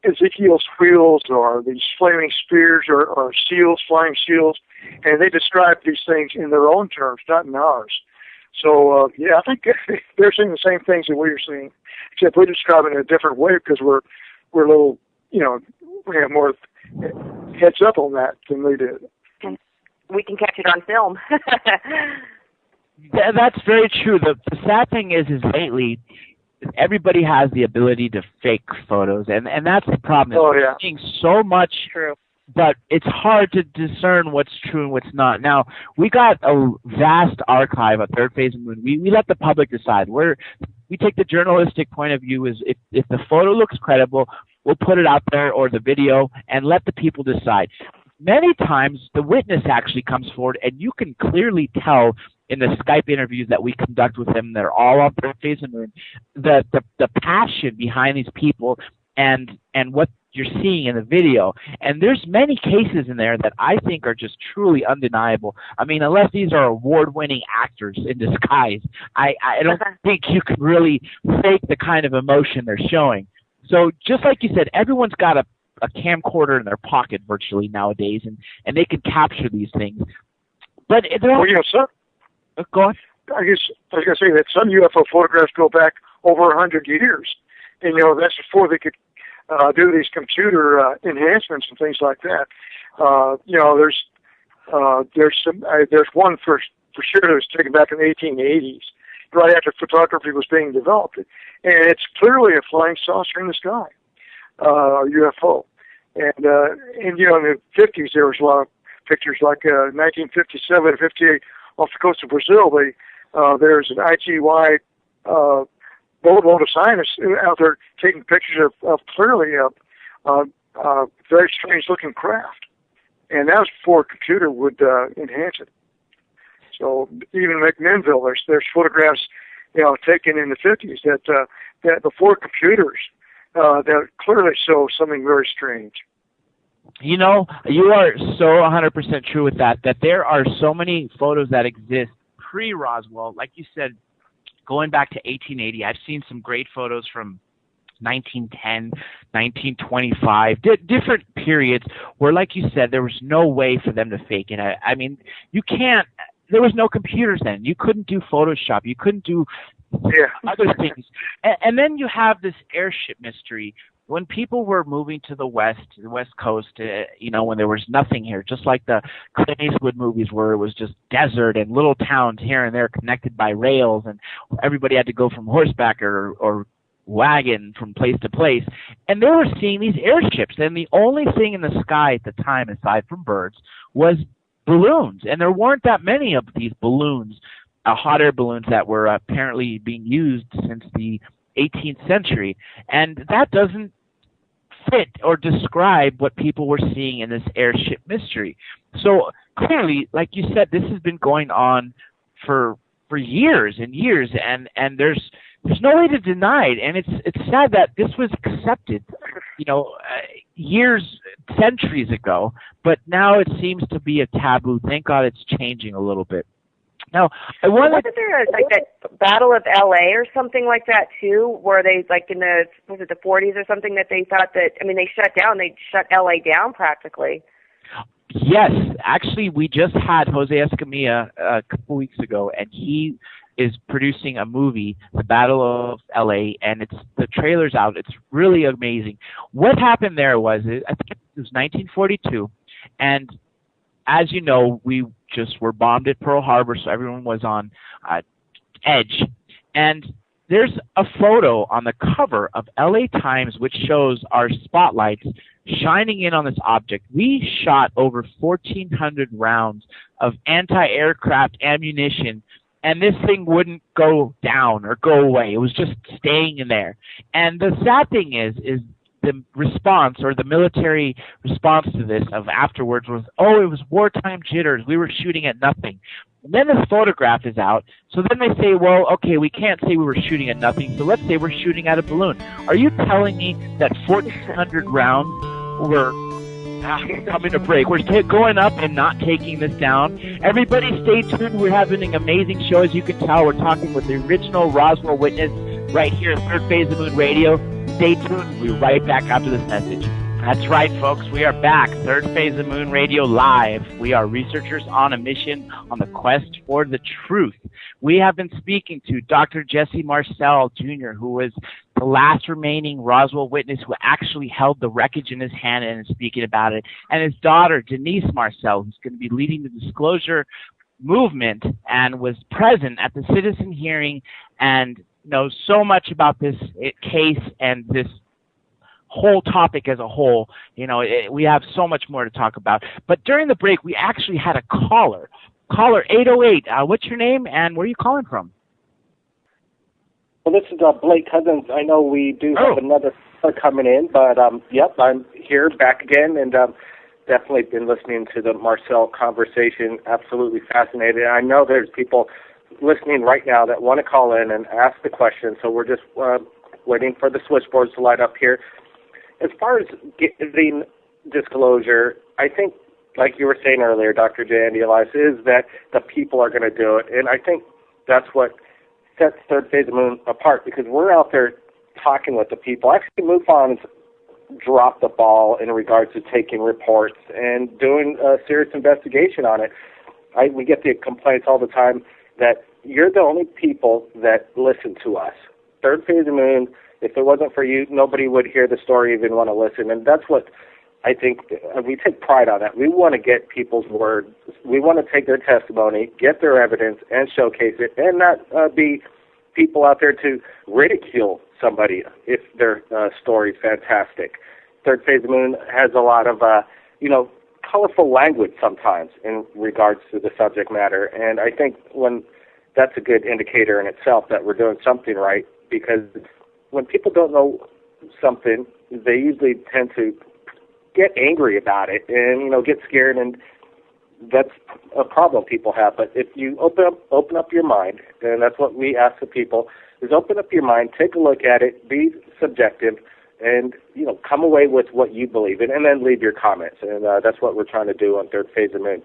Ezekiel's wheels or these flaming spears or seals, flying seals, and they describe these things in their own terms, not in ours. So, I think they're seeing the same things that we're seeing, except we describe it in a different way because we're a little, we have more heads up on that than they did. We can catch it on film. That's very true. The sad thing is lately, everybody has the ability to fake photos, and that's the problem. We're seeing so much, True. But it's hard to discern what's true and what's not. Now, we got a vast archive of Third Phase of the Moon. We let the public decide. We take the journalistic point of view is if the photo looks credible, we'll put it out there, or the video, and let the people decide. Many times, the witness actually comes forward, and you can clearly tell in the Skype interviews that we conduct with them, they're all on Third Phase of the Moon, the passion behind these people and what you're seeing in the video. And there's many cases in there that I think are just truly undeniable. I mean, unless these are award-winning actors in disguise, I don't think you can really fake the kind of emotion they're showing. So just like you said, everyone's got a camcorder in their pocket virtually nowadays, and they can capture these things. But go on. I was going to say that some UFO photographs go back over 100 years, and that's before they could do these computer enhancements and things like that. There's one for sure that was taken back in the 1880s, right after photography was being developed, and it's clearly a flying saucer in the sky, UFO. And in the 50s there was a lot of pictures, like 1957 and 58 off the coast of Brazil. There's an IGY boatload of scientists out there taking pictures of clearly very strange-looking craft, and that was before a computer would enhance it. So even McMinnville, there's photographs, taken in the 50s that before computers that clearly show something very strange. You are so 100% true with that there are so many photos that exist pre-Roswell. Like you said, going back to 1880, I've seen some great photos from 1910, 1925, different periods where, like you said, there was no way for them to fake it. I mean, you can't, there was no computers then. You couldn't do Photoshop. You couldn't do other things. And then you have this airship mystery. When people were moving to the West Coast, when there was nothing here, just like the Clint Eastwood movies where it was just desert and little towns here and there connected by rails, and everybody had to go from horseback or wagon from place to place. And they were seeing these airships, and the only thing in the sky at the time, aside from birds, was balloons. And there weren't that many of these balloons, hot air balloons that were apparently being used since the 18th century. And that doesn't fit or describe what people were seeing in this airship mystery. So clearly, like you said, this has been going on for years and years, and there's no way to deny it. And it's sad that this was accepted, centuries ago, but now it seems to be a taboo. Thank God it's changing a little bit. Now, wasn't there like that Battle of L.A. or something like that too, where they, like in the 40s or something, that they thought that, they shut L.A. down practically. Yes, actually, we just had Jose Escamilla a couple weeks ago, and he is producing a movie, The Battle of L.A., and the trailer's out. It's really amazing. What happened there was, I think it was 1942, and as you know, we just were bombed at Pearl Harbor, so everyone was on edge. And there's a photo on the cover of LA Times which shows our spotlights shining in on this object. We shot over 1,400 rounds of anti-aircraft ammunition, and this thing wouldn't go down or go away. It was just staying in there. And the sad thing is the response, or the military response to this of afterwards, was, it was wartime jitters. We were shooting at nothing. And then this photograph is out. So then they say, well, okay, we can't say we were shooting at nothing, so let's say we're shooting at a balloon. Are you telling me that 1,400 rounds were We're coming to break. We're going up and not taking this down. Everybody stay tuned. We're having an amazing show. As you can tell, we're talking with the original Roswell witness right here at Third Phase of Moon Radio. Stay tuned. We'll be right back after this message. That's right, folks. We are back. Third Phase of Moon Radio live. We are researchers on a mission on the quest for the truth. We have been speaking to Dr. Jesse Marcel Jr., who was the last remaining Roswell witness who actually held the wreckage in his hand and is speaking about it, and his daughter, Denise Marcel, who's going to be leading the disclosure movement and was present at the citizen hearing and knows so much about this case and this whole topic as a whole. We have so much more to talk about. But during the break, we actually had a caller 808. What's your name and where are you calling from? Well, this is Blake Cousins. I know we do have another coming in, but yep, I'm here back again, and definitely been listening to the Marcel conversation. Absolutely fascinated. I know there's people listening right now that want to call in and ask the question, so we're just waiting for the switchboards to light up here. As far as getting disclosure, I think, like you were saying earlier, Dr. J. Andy Elias, is that the people are going to do it. And I think that's what sets Third Phase of Moon apart, because we're out there talking with the people. Actually, MUFON's dropped the ball in regards to taking reports and doing a serious investigation on it. We get the complaints all the time that you're the only people that listen to us. Third Phase of Moon, if it wasn't for you, nobody would hear the story, even want to listen. And that's what I think we take pride on that. We want to get people's word. We want to take their testimony, get their evidence, and showcase it, and not be people out there to ridicule somebody if their story's fantastic. Third Phase of Moon has a lot of, colorful language sometimes in regards to the subject matter. And I think that's a good indicator in itself that we're doing something right, because when people don't know something, they usually tend to get angry about it and, get scared, and that's a problem people have. But if you open up your mind, and that's what we ask the people, is open up your mind, take a look at it, be subjective, and, come away with what you believe in, and then leave your comments. And that's what we're trying to do on Third Phase of Moon.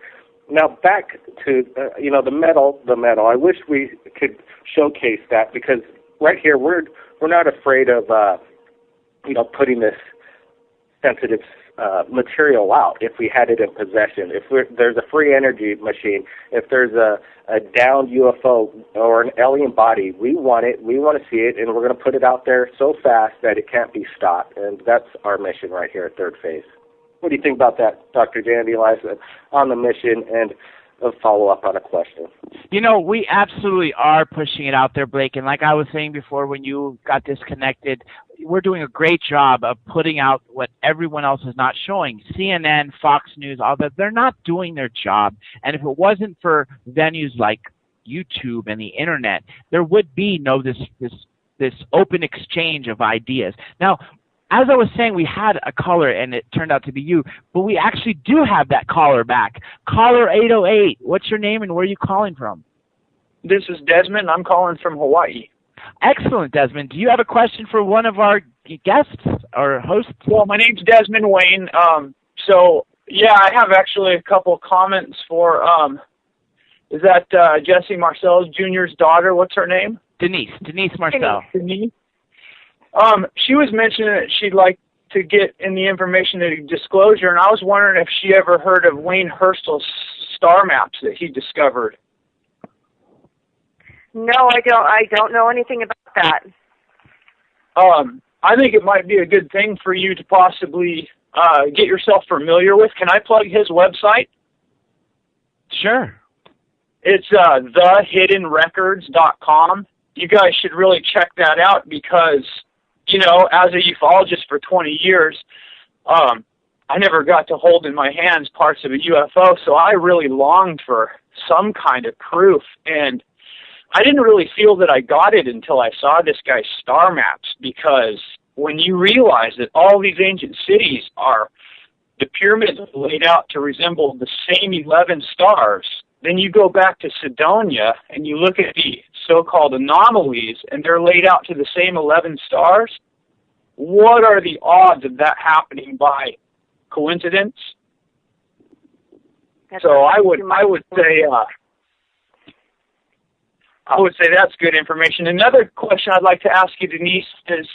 Now, back to, the metal. I wish we could showcase that, because right here, we're not afraid of, putting this sensitive material out if we had it in possession. If there's a free energy machine, if there's a downed UFO or an alien body, we want it, we want to see it, and we're going to put it out there so fast that it can't be stopped. And that's our mission right here at Third Phase. What do you think about that, Dr. Jandy Elias, on the mission and a follow-up on a question? We absolutely are pushing it out there, Blake. And like I was saying before when you got disconnected, we're doing a great job of putting out what everyone else is not showing. CNN, Fox News, all that, they're not doing their job. And if it wasn't for venues like YouTube and the Internet, there would be no this open exchange of ideas. Now, as I was saying, we had a caller, and it turned out to be you, but we actually do have that caller back. Caller 808, what's your name and where are you calling from? This is Desmond. I'm calling from Hawaii. Excellent, Desmond. Do you have a question for one of our guests or hosts? Well, my name's Desmond Wayne. I have actually a couple comments for, is that Jesse Marcel Jr.'s daughter? What's her name? Denise Marcel. Denise. She was mentioning that she'd like to get in the information to disclosure, and I was wondering if she ever heard of Wayne Herschel's star maps that he discovered. No, I don't know anything about that. I think it might be a good thing for you to possibly get yourself familiar with. Can I plug his website? Sure. It's thehiddenrecords.com. You guys should really check that out because, as a ufologist for 20 years, I never got to hold in my hands parts of a UFO, so I really longed for some kind of proof, and I didn't really feel that I got it until I saw this guy's star maps, because when you realize that all these ancient cities are, the pyramids laid out to resemble the same 11 stars, then you go back to Sidonia and you look at the so-called anomalies and they're laid out to the same 11 stars. What are the odds of that happening by coincidence. So I would say that's good information. Another question I'd like to ask you, Denise, is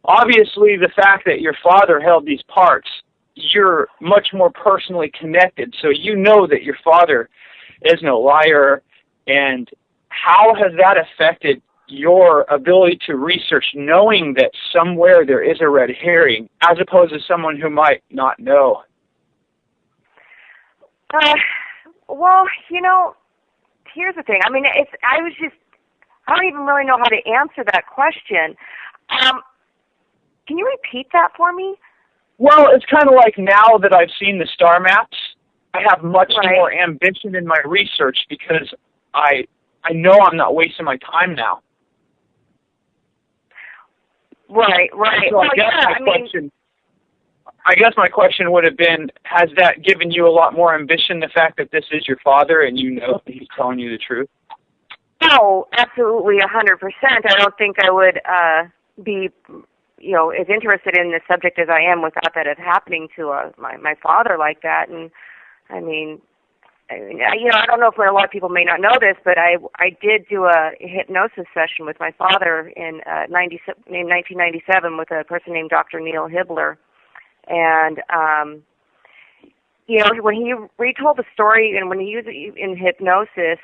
obviously the fact that your father held these parts, you're much more personally connected, so you know that your father is no liar. And how has that affected your ability to research, knowing that somewhere there is a red herring, as opposed to someone who might not know? Well, here's the thing. I mean, I don't even really know how to answer that question. Can you repeat that for me? Well, it's kind of like now that I've seen the star maps, I have much more ambition in my research because I know I'm not wasting my time now. Right. So I guess my question would have been, has that given you a lot more ambition, the fact that this is your father and you know that he's telling you the truth? Oh, absolutely, 100%. I don't think I would be, as interested in this subject as I am without that happening to my father like that. And I mean, I don't know if a lot of people may not know this, but I did do a hypnosis session with my father in 1997 with a person named Dr. Neil Hibbler. And, when he retold the story and when he used it in hypnosis,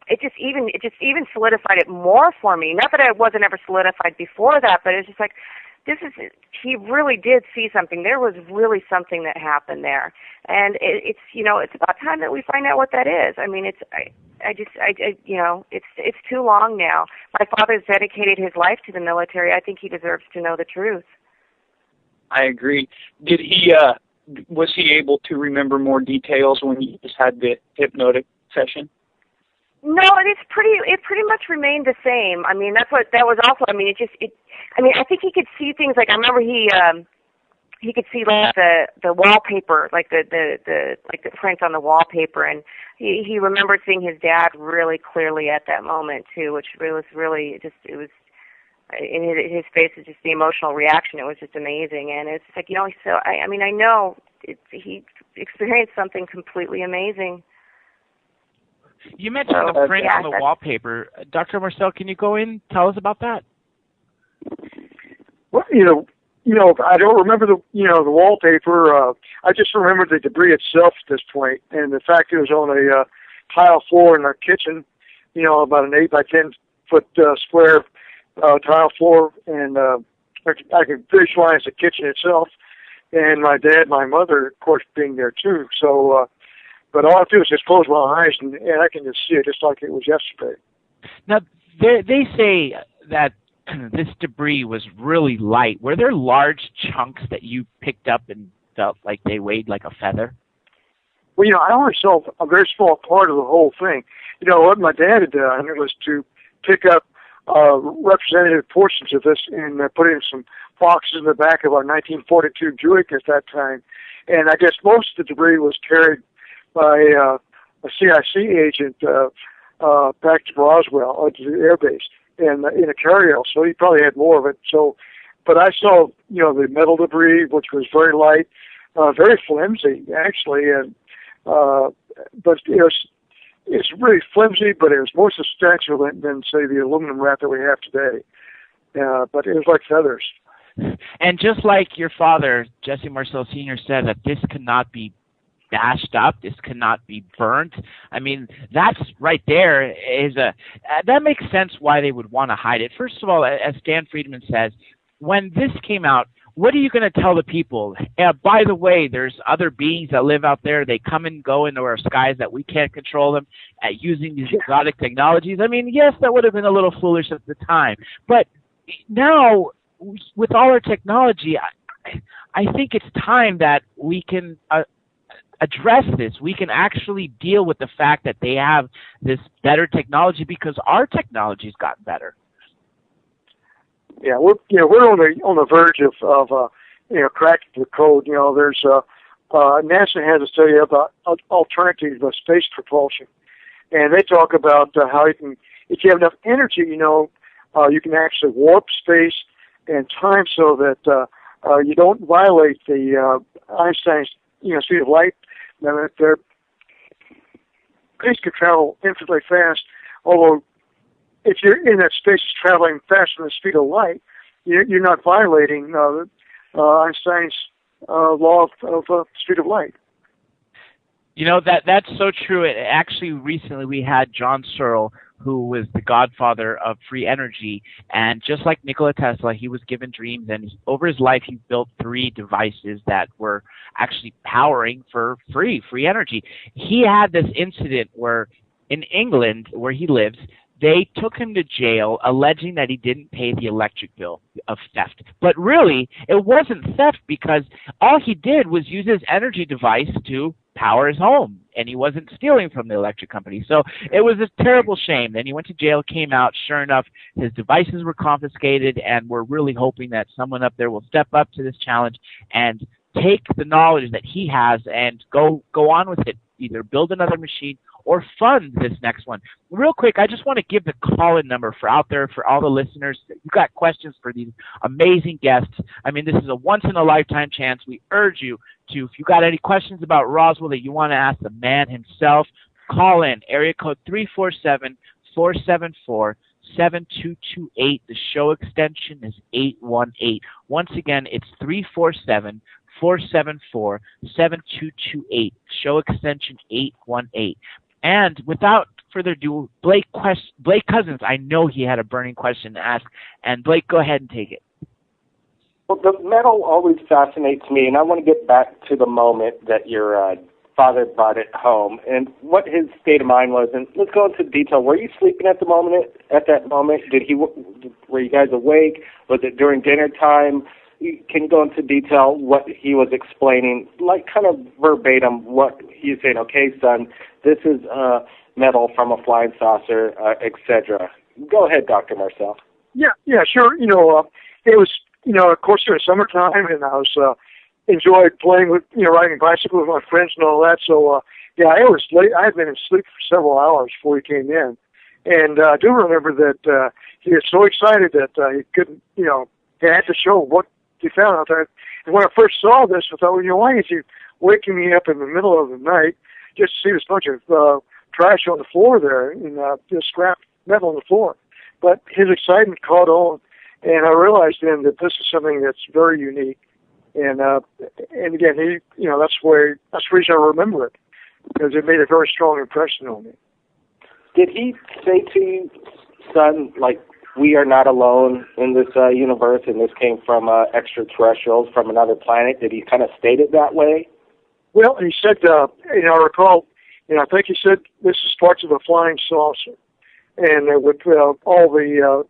it just even solidified it more for me. Not that I wasn't ever solidified before that, but it's just like, he really did see something. There was really something that happened there. And it's about time that we find out what that is. I mean, it's too long now. My father's dedicated his life to the military. I think he deserves to know the truth. I agree. Did he, was he able to remember more details when you just had the hypnotic session? No, it pretty much remained the same. I mean, that was also, I mean, I think he could see things like, I remember he could see like the wallpaper, like the print on the wallpaper, and he remembered seeing his dad really clearly at that moment too, which was really just, it was, in his face is just the emotional reaction. It was just amazing, and it's like, so I mean, I know he experienced something completely amazing. You mentioned the print on the wallpaper. Dr. Marcel, can you go in? Tell us about that. Well, I don't remember the wallpaper. I just remember the debris itself at this point, and the fact it was on a tile floor in our kitchen. About an 8 by 10 foot square tile floor, and I could visualize the kitchen itself, and my dad, my mother, of course, being there too. So. But all I do is just close my eyes, and I can just see it just like it was yesterday. Now, they say that this debris was really light. Were there large chunks that you picked up and felt like they weighed like a feather? Well, I only saw a very small part of the whole thing. What my dad had done was to pick up representative portions of this and put it in some boxes in the back of our 1942 Buick at that time. And I guess most of the debris was carried by a CIC agent back to Roswell, to the air base, and in a carryall. So he probably had more of it. So, but I saw, the metal debris, which was very light, very flimsy actually, and but it's really flimsy, but it was more substantial than say the aluminum wrap that we have today. But it was like feathers. And just like your father, Jesse Marcel Sr., said that this cannot be bashed up, this cannot be burnt. I mean, that's right there is that makes sense why they would want to hide it. First of all, as Stan Friedman says, when this came out, what are you going to tell the people? By the way, there's other beings that live out there. They come and go into our skies that we can't control them using these exotic technologies. I mean, yes, that would have been a little foolish at the time. But now, with all our technology, I think it's time that we can address this. We can actually deal with the fact that they have this better technology because our technology's gotten better. Yeah, we're on the verge of cracking the code. There's NASA has a study about alternatives of space propulsion, and they talk about how you can, if you have enough energy, you can actually warp space and time so that you don't violate the Einstein's speed of light. Now, their space can travel infinitely fast, although if you're in that space traveling faster than the speed of light, you're not violating Einstein's law of speed of light. That's so true. Actually, recently we had John Searle, who was the godfather of free energy, and just like Nikola Tesla, he was given dreams, and over his life he built 3 devices that were actually powering for free energy. He had this incident where in England, where he lives, they took him to jail alleging that he didn't pay the electric bill of theft. But really, it wasn't theft because all he did was use his energy device to power his home, and he wasn't stealing from the electric company. So it was a terrible shame. Then he went to jail, came out. Sure enough, his devices were confiscated, and we're really hoping that someone up there will step up to this challenge and take the knowledge that he has and go on with it, either build another machine or fund this next one. Real quick, I just want to give the call-in number for out there for all the listeners. You've got questions for these amazing guests. I mean, this is a once-in-a-lifetime chance. We urge you to, if you got any questions about Roswell that you want to ask the man himself, call in, area code 347-474-7228. The show extension is 818. Once again, it's 347-474-7228. Show extension 818. And without further ado, Blake Cousins, I know he had a burning question to ask. And Blake, go ahead and take it. Well, the metal always fascinates me, and I want to get back to the moment that your father brought it home and what his state of mind was. And let's go into detail. Were you sleeping at that moment? Were you guys awake? Was it during dinner time? Can you go into detail what he was explaining, like kind of verbatim what he's saying? Okay, son, this is metal from a flying saucer, etc. Go ahead, Dr. Marcel. Yeah, sure. It was, of course, during summertime, and I was enjoyed playing with, riding a bicycle with my friends and all that. So, I was late. I had been asleep for several hours before he came in, and I do remember that he was so excited that he couldn't, he had to show what he found out there. And when I first saw this, I thought, why is he waking me up in the middle of the night just to see this bunch of trash on the floor there, and just scrap metal on the floor? But his excitement caught on, and I realized then that this is something that's very unique. And again, that's the reason I remember it, because it made a very strong impression on me. Did he say to you, son, like, we are not alone in this universe, and this came from extraterrestrials from another planet? Did he kind of state it that way? Well, he said, I recall, I think he said this is parts of a flying saucer, and with all the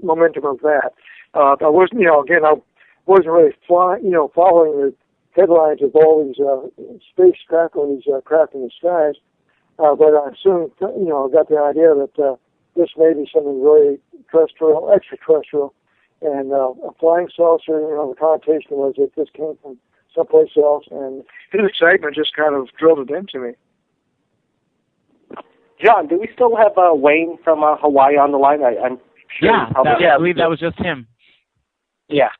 momentum of that. I wasn't, again, I wasn't really following the headlines of all these spacecraft or these craft in the skies, but I soon, got the idea that this may be something really extraterrestrial, and a flying saucer, the connotation was that this came from someplace else, and his excitement just kind of drilled it into me. John, do we still have Wayne from Hawaii on the line? I'm sure. I believe that was just him. Yeah.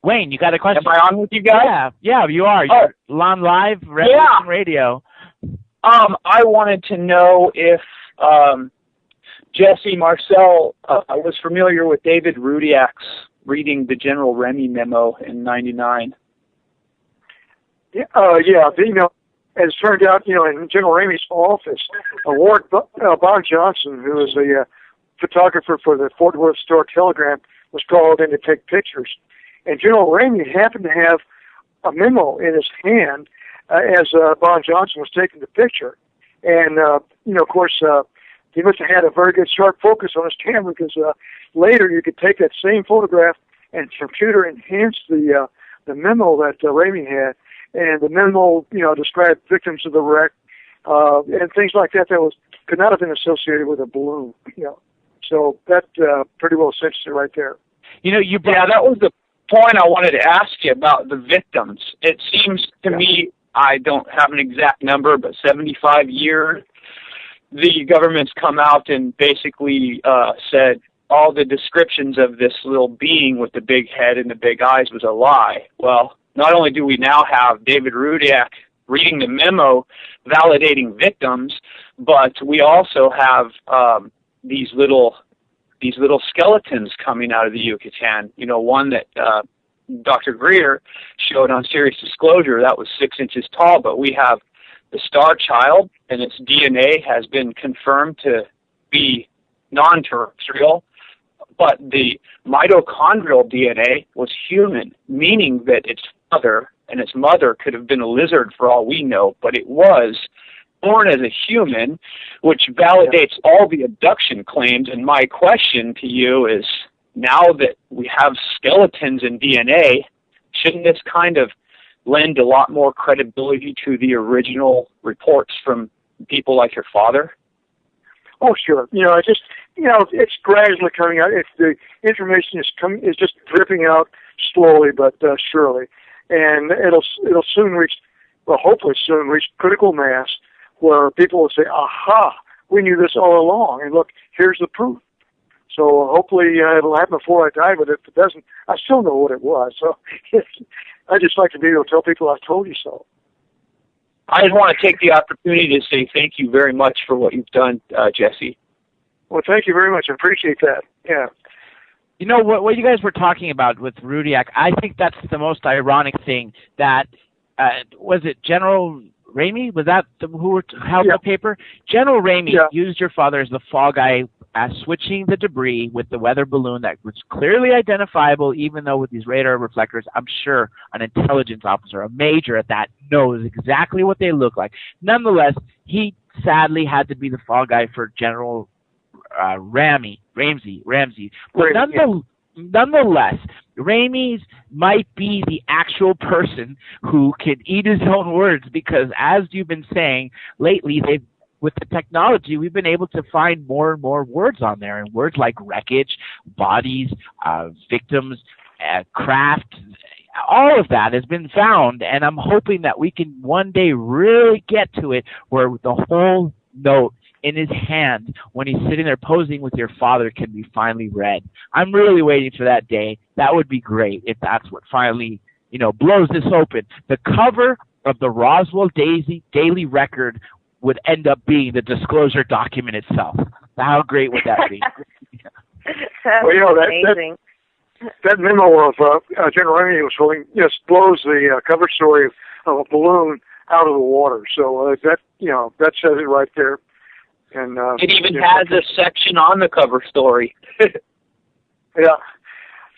Wayne, you got a question? Am I on with you guys? Yeah, you are. You're on live Revolution Radio. I wanted to know if Jesse Marcel was familiar with David Rudiak's reading the General Remy memo in '99. Yeah, as it turned out, in General Remy's office, Ward Bon Johnson, who was a photographer for the Fort Worth Star-Telegram, was called in to take pictures. And General Remy happened to have a memo in his hand as Bon Johnson was taking the picture. And, of course, he must have had a very good sharp focus on his camera, because later you could take that same photograph and computer enhance the memo that Remy had. And the memo, described victims of the wreck and things like that could not have been associated with a balloon. So that pretty well cinched it right there. That was the point I wanted to ask you about the victims. It seems to me, I don't have an exact number, but 75 years, the government's come out and basically said all the descriptions of this little being with the big head and the big eyes was a lie. Well, not only do we now have David Rudiak reading the memo validating victims, but we also have these little skeletons coming out of the Yucatan. You know, one that Dr. Greer showed on Serious Disclosure, that was 6 inches tall, but we have the star child, and its DNA has been confirmed to be non-terrestrial, but the mitochondrial DNA was human, meaning that its father and its mother could have been a lizard for all we know, but it was born as a human, which validates all the abduction claims. And my question to you is, now that we have skeletons in DNA, shouldn't this kind of lend a lot more credibility to the original reports from people like your father? Oh, sure. It's gradually coming out. It's the information is just dripping out slowly but surely, and it'll soon reach, well, hopefully soon reach critical mass, where people will say, "Aha, we knew this all along, and look, here's the proof." So hopefully it'll happen before I die. But if it doesn't, I still know what it was. So I just like to be able to tell people I told you so. I just want to take the opportunity to say thank you very much for what you've done, Jesse. Well, thank you very much. I appreciate that. Yeah. You know, what you guys were talking about with Rudiak, I think that's the most ironic thing. That, was it General Ramey? Was that who held the paper? General Ramey used your father as the fall guy, switching the debris with the weather balloon that was clearly identifiable, even though with these radar reflectors, I'm sure an intelligence officer, a major at that, knows exactly what they look like. Nonetheless, he sadly had to be the fall guy for General Ramsey. But nonetheless, Ramey's might be the actual person who can eat his own words, because as you've been saying lately, with the technology, we've been able to find more and more words on there, and words like wreckage, bodies, victims, craft, all of that has been found, and I'm hoping that we can one day really get to it where the whole note in his hand when he's sitting there posing with your father can be finally read. I'm really waiting for that day. That would be great if that's what finally, blows this open. The cover of the Roswell Daily Record would end up being the disclosure document itself. How great would that be? Well, amazing. That memo of General Ramey was holding just blows the cover story of a balloon out of the water. So that says it right there. And it even has a section on the cover story. Yeah.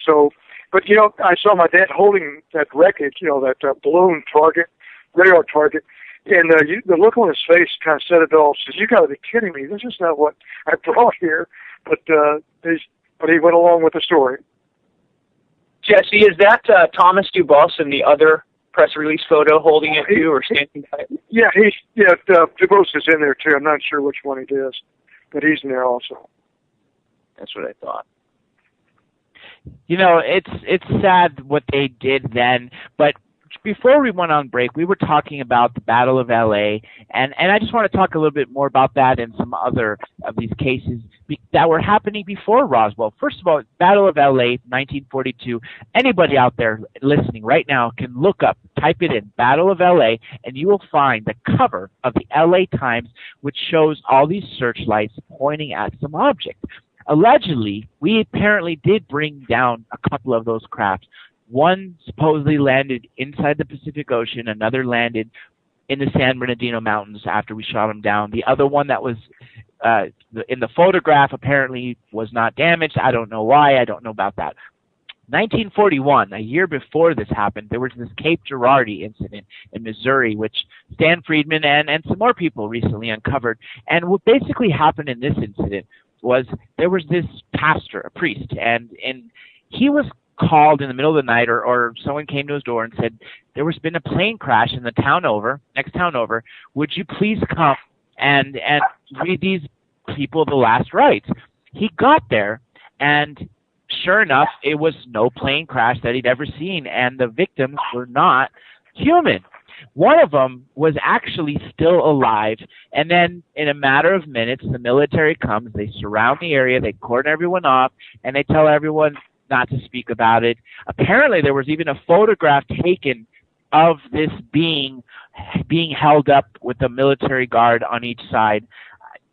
So, but I saw my dad holding that wreckage, that balloon target, radar target, and the look on his face kind of said it all. Says, "You got to be kidding me! This is not what I brought here." But he went along with the story. Jesse, is that Thomas Dubus in the other press release photo holding it too, or standing by it? Yeah, Dubus is in there too. I'm not sure which one he is, but he's in there also. That's what I thought. It's sad what they did then, but before we went on break, we were talking about the Battle of L.A., and I just want to talk a little bit more about that and some other of these cases that were happening before Roswell. First of all, Battle of L.A., 1942. Anybody out there listening right now can look up, type it in, Battle of L.A., and you will find the cover of the L.A. Times, which shows all these searchlights pointing at some object. Allegedly, we apparently did bring down a couple of those crafts. One supposedly landed inside the Pacific Ocean. Another landed in the San Bernardino Mountains after we shot them down. The other one that was in the photograph apparently was not damaged. I don't know why. I don't know about that. 1941, a year before this happened, there was this Cape Girardeau incident in Missouri, which Stan Friedman and some more people recently uncovered. And what basically happened in this incident was there was this pastor, a priest, and he was called in the middle of the night, or someone came to his door and said, there has been a plane crash in the next town over. Would you please come and read these people the last rites? He got there, and sure enough, it was no plane crash that he'd ever seen, and the victims were not human. One of them was actually still alive, and then in a matter of minutes, the military comes, they surround the area, they cordon everyone off, and they tell everyone not to speak about it. Apparently, there was even a photograph taken of this being held up with a military guard on each side.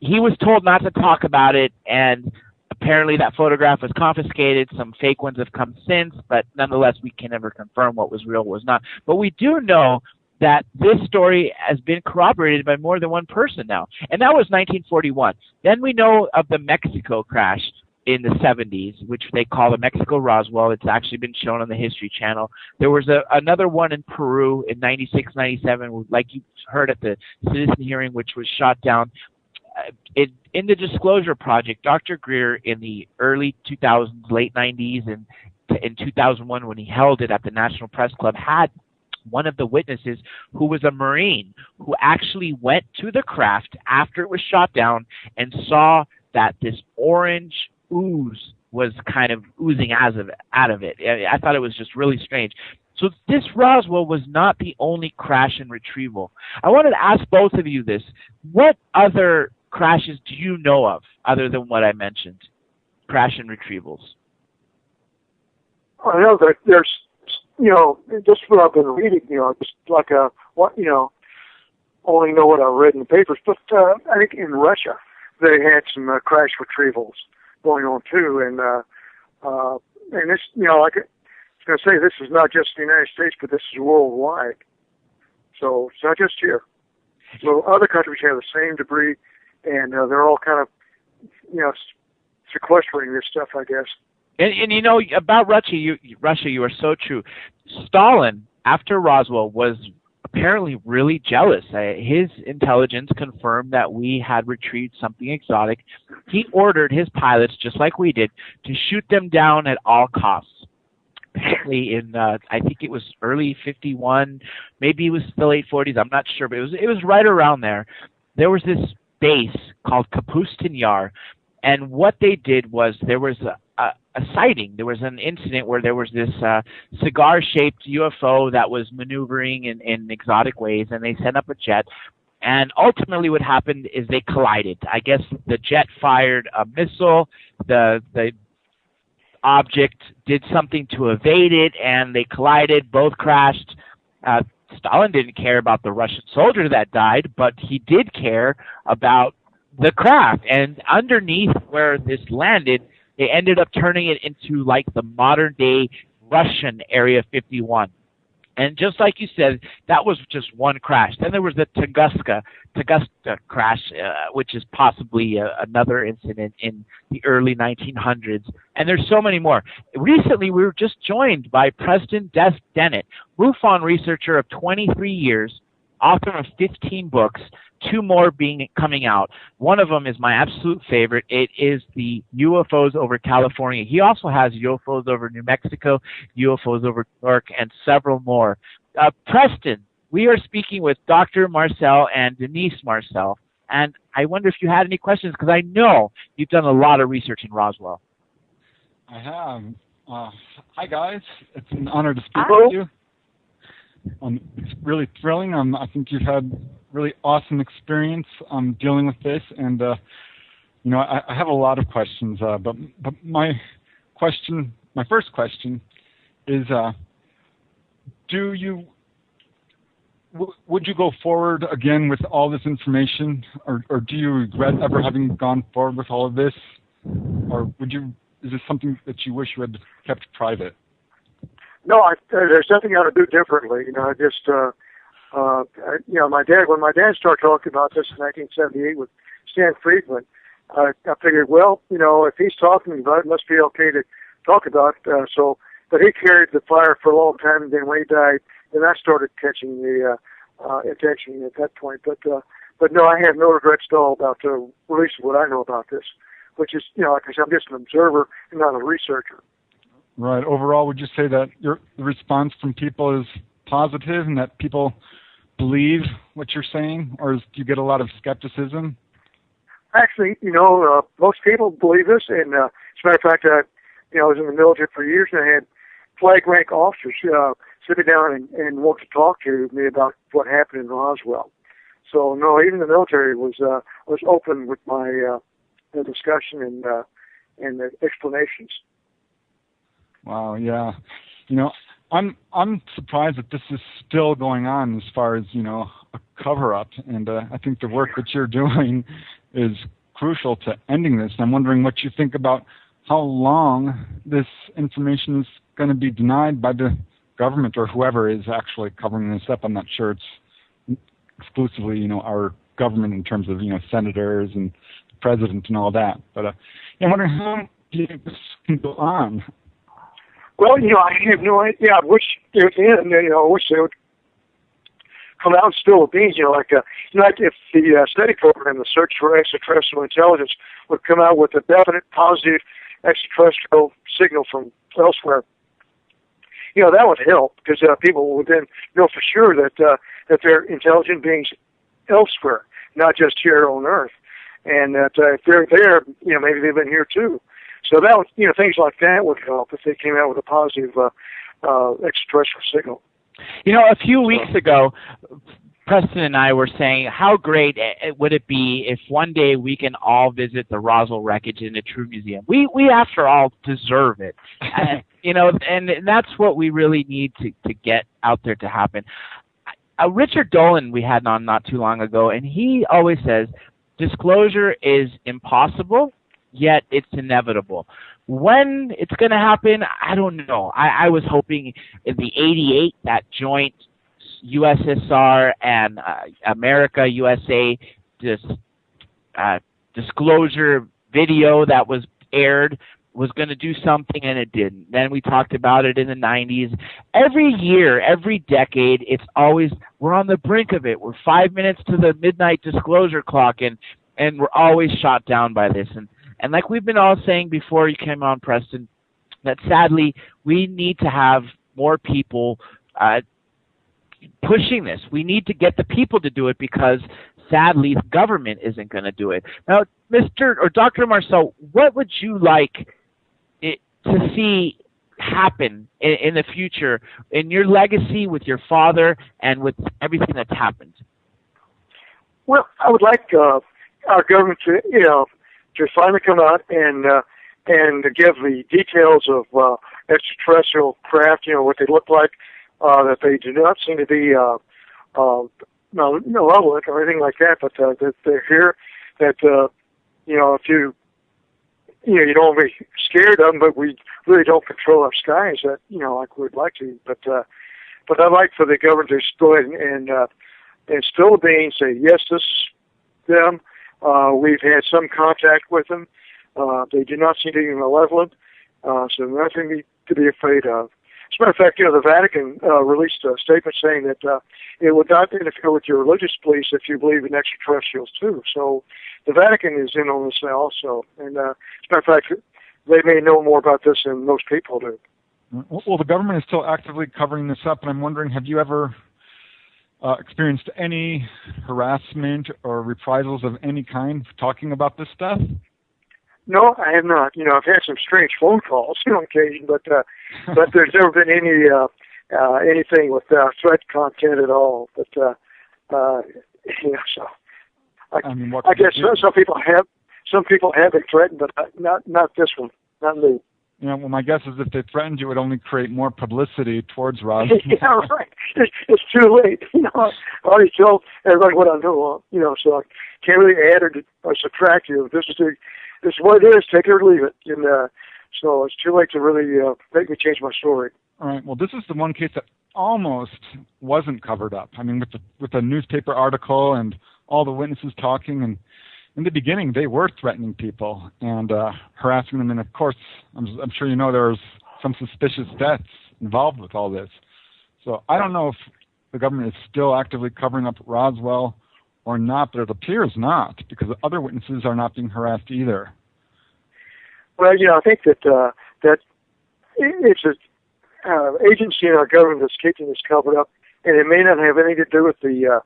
He was told not to talk about it, and apparently that photograph was confiscated. Some fake ones have come since, but nonetheless, we can never confirm what was real, what was not. But we do know that this story has been corroborated by more than one person now, and that was 1941. Then we know of the Mexico crash in the 70s, which they call the Mexico Roswell. It's actually been shown on the History Channel. There was another one in Peru in 96, 97, like you heard at the citizen hearing, which was shot down. In the Disclosure Project, Dr. Greer in the early 2000s, late 90s, and in 2001 when he held it at the National Press Club, had one of the witnesses who was a Marine who actually went to the craft after it was shot down and saw that this orange ooze was kind of oozing out of it. I thought it was just really strange. So this Roswell was not the only crash and retrieval. I wanted to ask both of you this. What other crashes do you know of other than what I mentioned? Crash and retrievals. I know that there's, just what I've been reading, just like only know what I read in the papers, but I think in Russia they had some crash retrievals going on too, and this, like I was going to say, this is not just the United States, but this is worldwide. So it's not just here. So other countries have the same debris, and they're all kind of, sequestering this stuff, I guess. And about Russia, you are so true. Stalin, after Roswell, was apparently really jealous. His intelligence confirmed that we had retrieved something exotic. He ordered his pilots, just like we did, to shoot them down at all costs. Apparently in, I think it was early 51, maybe it was the late 40s, I'm not sure, but it was right around there. There was this base called Kapustin Yar, and what they did was there was a sighting. There was an incident where there was this cigar-shaped UFO that was maneuvering in exotic ways, and they sent up a jet. And ultimately what happened is they collided. I guess the jet fired a missile, the object did something to evade it, and they collided, both crashed. Stalin didn't care about the Russian soldier that died, but he did care about the craft. And underneath where this landed, they ended up turning it into like the modern day Russian Area 51. And just like you said, that was just one crash. Then there was the Tunguska crash, which is possibly another incident in the early 1900s. And there's so many more. Recently, we were just joined by Preston Dennett, MUFON researcher of 23 years, author of 15 books, 2 more coming out. One of them is my absolute favorite. It is the UFOs over California. He also has UFOs over New Mexico, UFOs over New York, and several more. Preston, we are speaking with Dr. Marcel and Denise Marcel, and I wonder if you had any questions, because I know you've done a lot of research in Roswell. I have. Hi, guys. It's an honor to speak with you. It's really thrilling. I think you've had really awesome experience dealing with this, and I have a lot of questions. But my first question is, would you go forward again with all this information, or do you regret ever having gone forward with all of this, or is this something that you wish you had kept private? No, there's nothing I would do differently. I just, when my dad started talking about this in 1978 with Stan Friedman, I figured, well, if he's talking about it, it must be okay to talk about. But he carried the fire for a long time, and then when he died, then I started catching the attention at that point. But no, I have no regrets at all about releasing what I know about this, which is, like I said, I'm just an observer and not a researcher. Right. Overall, would you say that the response from people is positive and that people believe what you're saying, or do you get a lot of skepticism? Actually, most people believe this, and as a matter of fact, I was in the military for years, and I had flag rank officers sit me down and want to talk to me about what happened in Roswell. So no, even the military was open with my the discussion and the explanations. Wow, yeah. I'm surprised that this is still going on as far as, a cover-up, and I think the work that you're doing is crucial to ending this. I'm wondering what you think about how long this information is going to be denied by the government or whoever is actually covering this up. I'm not sure it's exclusively, our government in terms of, senators and president and all that. But I'm wondering how long do you think this can go on? Well, I have no idea. I wish it would end. I wish they would come out and spill the beans. Like if the SETI program, the Search for Extraterrestrial Intelligence, would come out with a definite positive extraterrestrial signal from elsewhere, that would help, because people would then know for sure that there are intelligent beings elsewhere, not just here on Earth, and that if they're there, maybe they've been here too. So that would, things like that would help if they came out with a positive extraterrestrial signal. A few weeks ago, Preston and I were saying how great would it be if one day we can all visit the Roswell wreckage in a true museum. We after all deserve it, and, and that's what we really need to get out there to happen. Richard Dolan we had on not too long ago, and he always says disclosure is impossible, yet it's inevitable. When it's going to happen, I don't know. I was hoping in the 88, that joint USSR and America, USA disclosure video that was aired was going to do something, and it didn't. Then we talked about it in the 90s. Every year, every decade, it's always, we're on the brink of it. We're 5 minutes to the midnight disclosure clock, and we're always shot down by this. And like we've been all saying before you came on, Preston, that sadly we need to have more people pushing this. We need to get the people to do it, because sadly the government isn't going to do it. Now, Dr. Marceau, what would you like to see happen in the future in your legacy with your father and with everything that's happened? Well, I would like our government to finally come out and to give the details of extraterrestrial craft, what they look like, that they do not seem to be malevolent or anything like that, but that they're here, that if you don't be scared of them, but we really don't control our skies, that like we'd like to. But I'd like for the government to just go ahead and spill the beans, say yes, this is them. We've had some contact with them. They do not seem to be malevolent, so nothing to be afraid of. As a matter of fact, the Vatican released a statement saying that it would not interfere with your religious beliefs if you believe in extraterrestrials too. So the Vatican is in on this also. And as a matter of fact, they may know more about this than most people do. Well, the government is still actively covering this up, and I'm wondering, have you ever experienced any harassment or reprisals of any kind talking about this stuff? No, I have not. I've had some strange phone calls on occasion, but there's never been anything with threat content at all. But so I guess some people have been threatened, but not this one, not me. Well, my guess is if they threatened you, it would only create more publicity towards Roswell. Yeah, right. It's too late. I already told everybody what I know. So I can't really add or subtract you. This is what it is. Take it or leave it. And so it's too late to really make me change my story. All right. Well, this is the one case that almost wasn't covered up. I mean, with the newspaper article and all the witnesses talking, and in the beginning they were threatening people and harassing them. And of course, I'm sure there was some suspicious deaths involved with all this. So I don't know if the government is still actively covering up Roswell or not, but it appears not, because the other witnesses are not being harassed either. Well, I think that it's an agency in our government that's keeping this covered up, and it may not have anything to do with the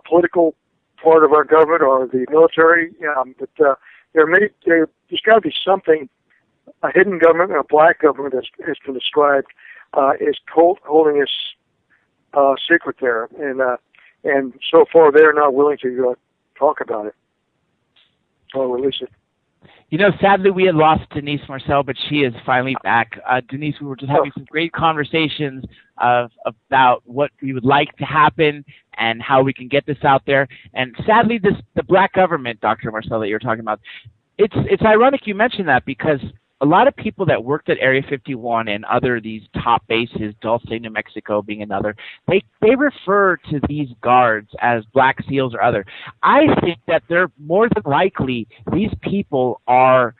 political part of our government or the military. But there's got to be something, a hidden government and a black government that's been described is holding his secret there, and so far they're not willing to talk about it or release it. You know, sadly, we had lost Denise Marcel, but she is finally back. Denise, we were just having some great conversations about what we would like to happen and how we can get this out there. And sadly, the black government, Dr. Marcel, that you're talking about, it's ironic you mentioned that, because a lot of people that worked at Area 51 and other these top bases, Dulce, New Mexico being another, they refer to these guards as Black SEALs or other. I think that they're more than likely these people are,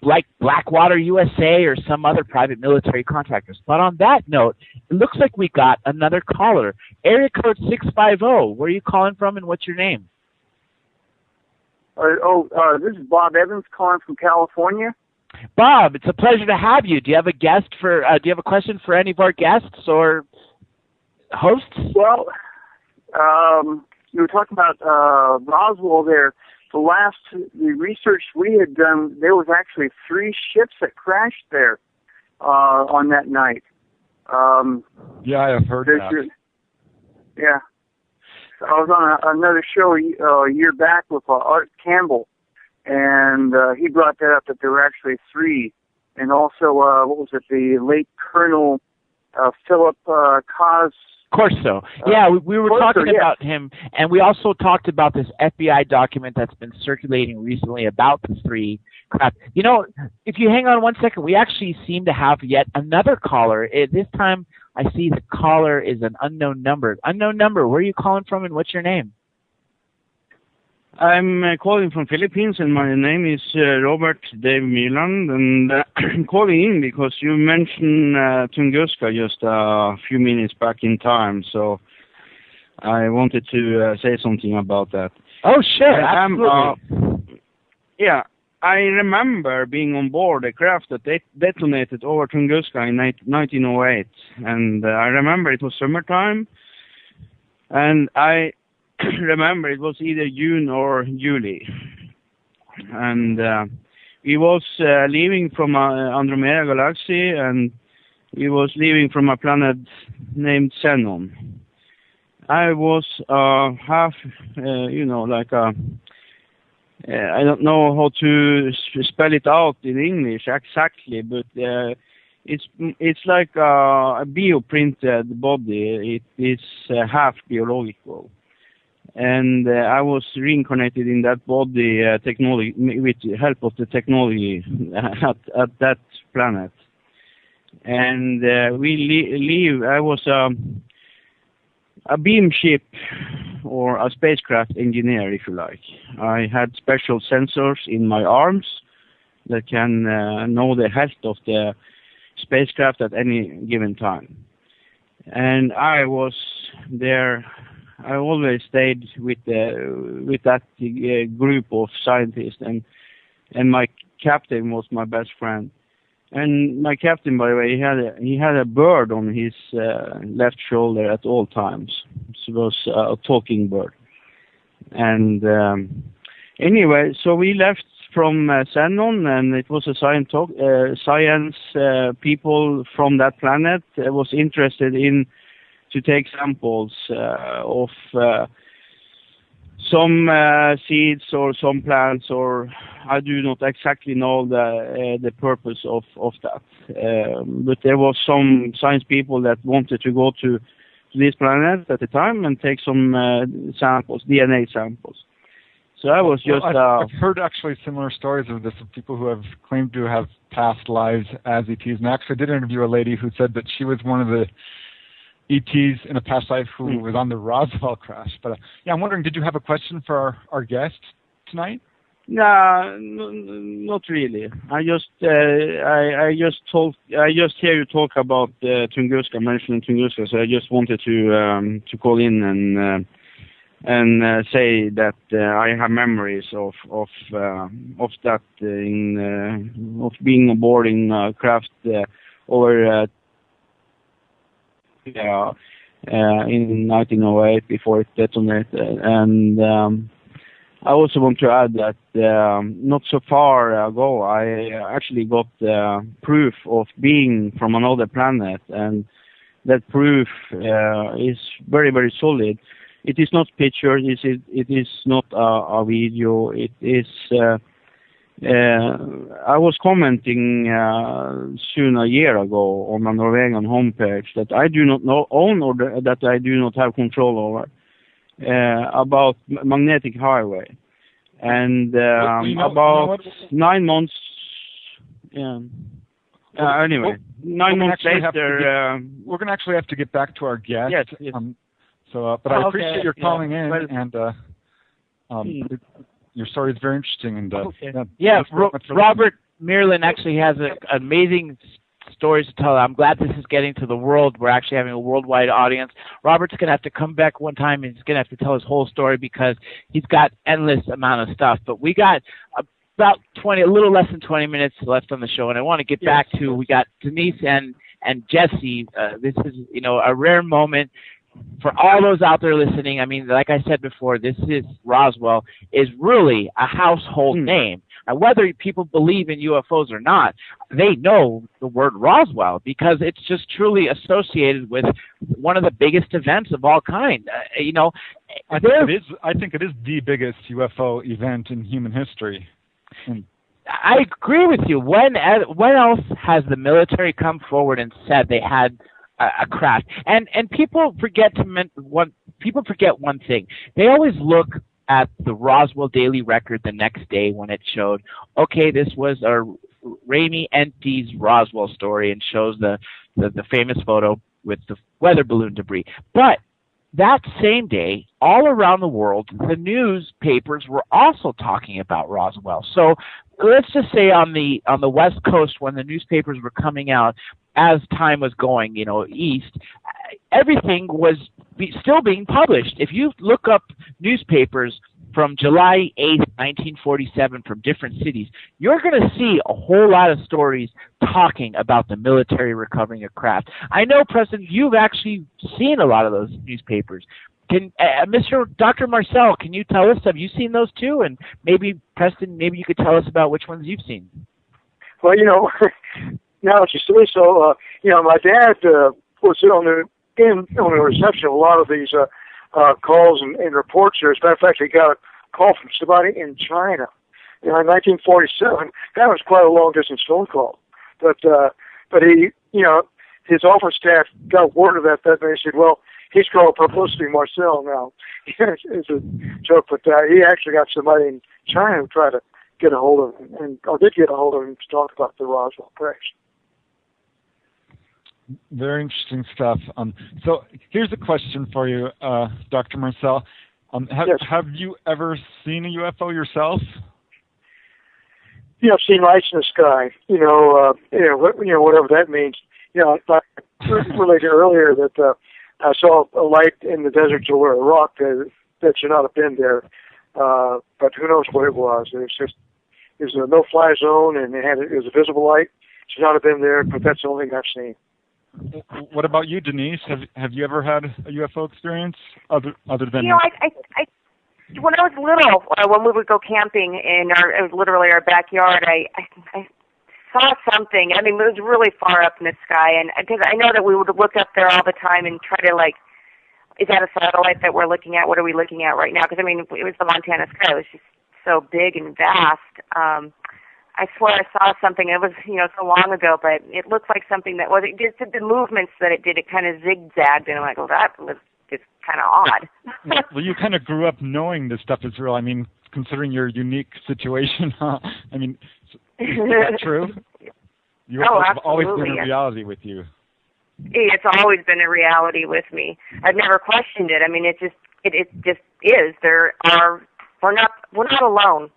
like Blackwater USA or some other private military contractors. But on that note, it looks like we got another caller. Area code 650. Where are you calling from and what's your name? This is Bob Evans calling from California. Bob, it's a pleasure to have you. Do you have a guest do you have a question for any of our guests or hosts? Well, you were talking about Roswell there. The research we had done, there was actually 3 ships that crashed there on that night. Yeah, I have heard that. Yeah. So I was on another show a year back with Art Campbell, and he brought that up, that there were actually 3. And also, what was it, the late Colonel Philip Corso. Yeah, we were talking about him, and we also talked about this FBI document that's been circulating recently about the 3 crap. You know, if you hang on one second, we actually seem to have yet another caller. This time, I see the caller is an unknown number. Unknown number, where are you calling from and what's your name? I'm calling from Philippines, and my name is Robert Dave Milan, and I'm calling in because you mentioned Tunguska just a few minutes back in time, so I wanted to say something about that. Oh, sure, absolutely. Yeah, I remember being on board a craft that detonated over Tunguska in 1908, and I remember it was summertime, and I remember it was either June or July, and we was leaving from Andromeda Galaxy, and we was leaving from a planet named Xenon. I was half, I don't know how to spell it out in English exactly, but it's like a bioprinted body. It is half biological. And I was reincarnated in that body technology with the help of the technology at that planet. And we leave. I was a beam ship or a spacecraft engineer, if you like. I had special sensors in my arms that can know the health of the spacecraft at any given time. And I was there. I always stayed with that group of scientists, and my captain was my best friend. And my captain, by the way, he had a bird on his left shoulder at all times. It was a talking bird. And anyway, so we left from Xenon, and it was a science people from that planet was interested in to take samples of some seeds or some plants, or I do not exactly know the purpose of that. But there was some science people that wanted to go to this planet at the time and take some samples, DNA samples. So I was just... I've heard actually similar stories of this, of people who have claimed to have past lives as ETs. And I actually did interview a lady who said that she was one of the ETs in a past life who was on the Roswell crash. But I'm wondering, did you have a question for our guest tonight? No, not really. I just hear you talk about Tunguska, mentioning Tunguska, so I just wanted to call in and say that I have memories of that of being aboard in craft over in 1908 before it detonated, and I also want to add that not so far ago, I actually got proof of being from another planet, and that proof is very, very solid. It is not pictures, it is not a video, it is... I was commenting soon a year ago on my Norwegian homepage that I do not own or that I do not have control over about magnetic highway. And about 9 months, anyway, 9 months later... we're going to actually have to get back to our guest. Yes. But I appreciate your calling in, and your story is very interesting. And Robert Merlin actually has amazing stories to tell. I'm glad this is getting to the world. We're actually having a worldwide audience. Robert's going to have to come back one time, and he's going to have to tell his whole story because he's got endless amount of stuff. But we got about a little less than 20 minutes left on the show, and I want to get back to, we got Denise and Jesse. This is, a rare moment. For all those out there listening, I mean, like I said before, this is Roswell is really a household name. And whether people believe in UFOs or not, they know the word Roswell because it's just truly associated with one of the biggest events of all kind. I think it is the biggest UFO event in human history. I agree with you. When else has the military come forward and said they had a craft? And people forget one thing. They always look at the Roswell Daily Record the next day when it showed, okay, this was a Raimi Ente's Roswell story, and shows the famous photo with the weather balloon debris. But that same day, all around the world, the newspapers were also talking about Roswell. So let's just say on the West Coast, when the newspapers were coming out, as time was going, east, everything was still being published. If you look up newspapers from July 8th, 1947 from different cities, you're going to see a whole lot of stories talking about the military recovering a craft. I know, Preston, you've actually seen a lot of those newspapers. Can Dr. Marcel, can you tell us, have you seen those too? And maybe, Preston, maybe you could tell us about which ones you've seen. Well, now that you say so, my dad was on the reception of a lot of these calls and reports here. As a matter of fact, he got a call from somebody in China. In 1947, that was quite a long-distance phone call. But he, his office staff got word of that, and they said, well, he's called Publicity Marcel now. It's a joke, but he actually got somebody in China who tried to get a hold of him, or did get a hold of him to talk about the Roswell crash. Very interesting stuff. So here's a question for you, Dr. Marcel. Have you ever seen a UFO yourself? I've seen lights in the sky. Whatever that means. I related earlier that I saw a light in the desert over a rock that should not have been there. But who knows what it was? It was a no-fly zone, and it was a visible light. It should not have been there, but that's the only thing I've seen. What about you, Denise? Have you ever had a UFO experience other than? I when I was little, when we would go camping it was literally our backyard, I saw something. I mean, it was really far up in the sky, and because I know that we would look up there all the time and try to is that a satellite that we're looking at? What are we looking at right now? Because I mean, it was the Montana sky. It was just so big and vast. I swear I saw something. It was, so long ago, but it looked like something that was, it just did the movements that it did. It kind of zigzagged, and I'm like, well, that was just kind of odd. Well, you kind of grew up knowing this stuff is real. I mean, considering your unique situation, I mean, is that true? Have always been a reality with you. It's always been a reality with me. I've never questioned it. I mean, it just is. We're not alone.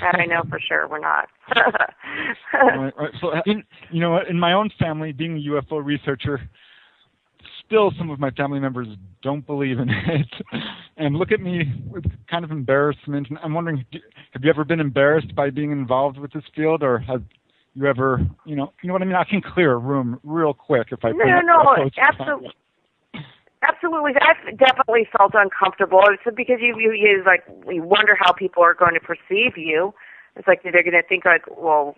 That I know for sure. We're not. Right. So, in my own family, being a UFO researcher, still some of my family members don't believe in it and look at me with kind of embarrassment. And I'm wondering, have you ever been embarrassed by being involved with this field, or have you ever, you know what I mean? I can clear a room real quick if I. No, absolutely. Absolutely, I've definitely felt uncomfortable. It's because you like you wonder how people are going to perceive you. It's like they're going to think like, well,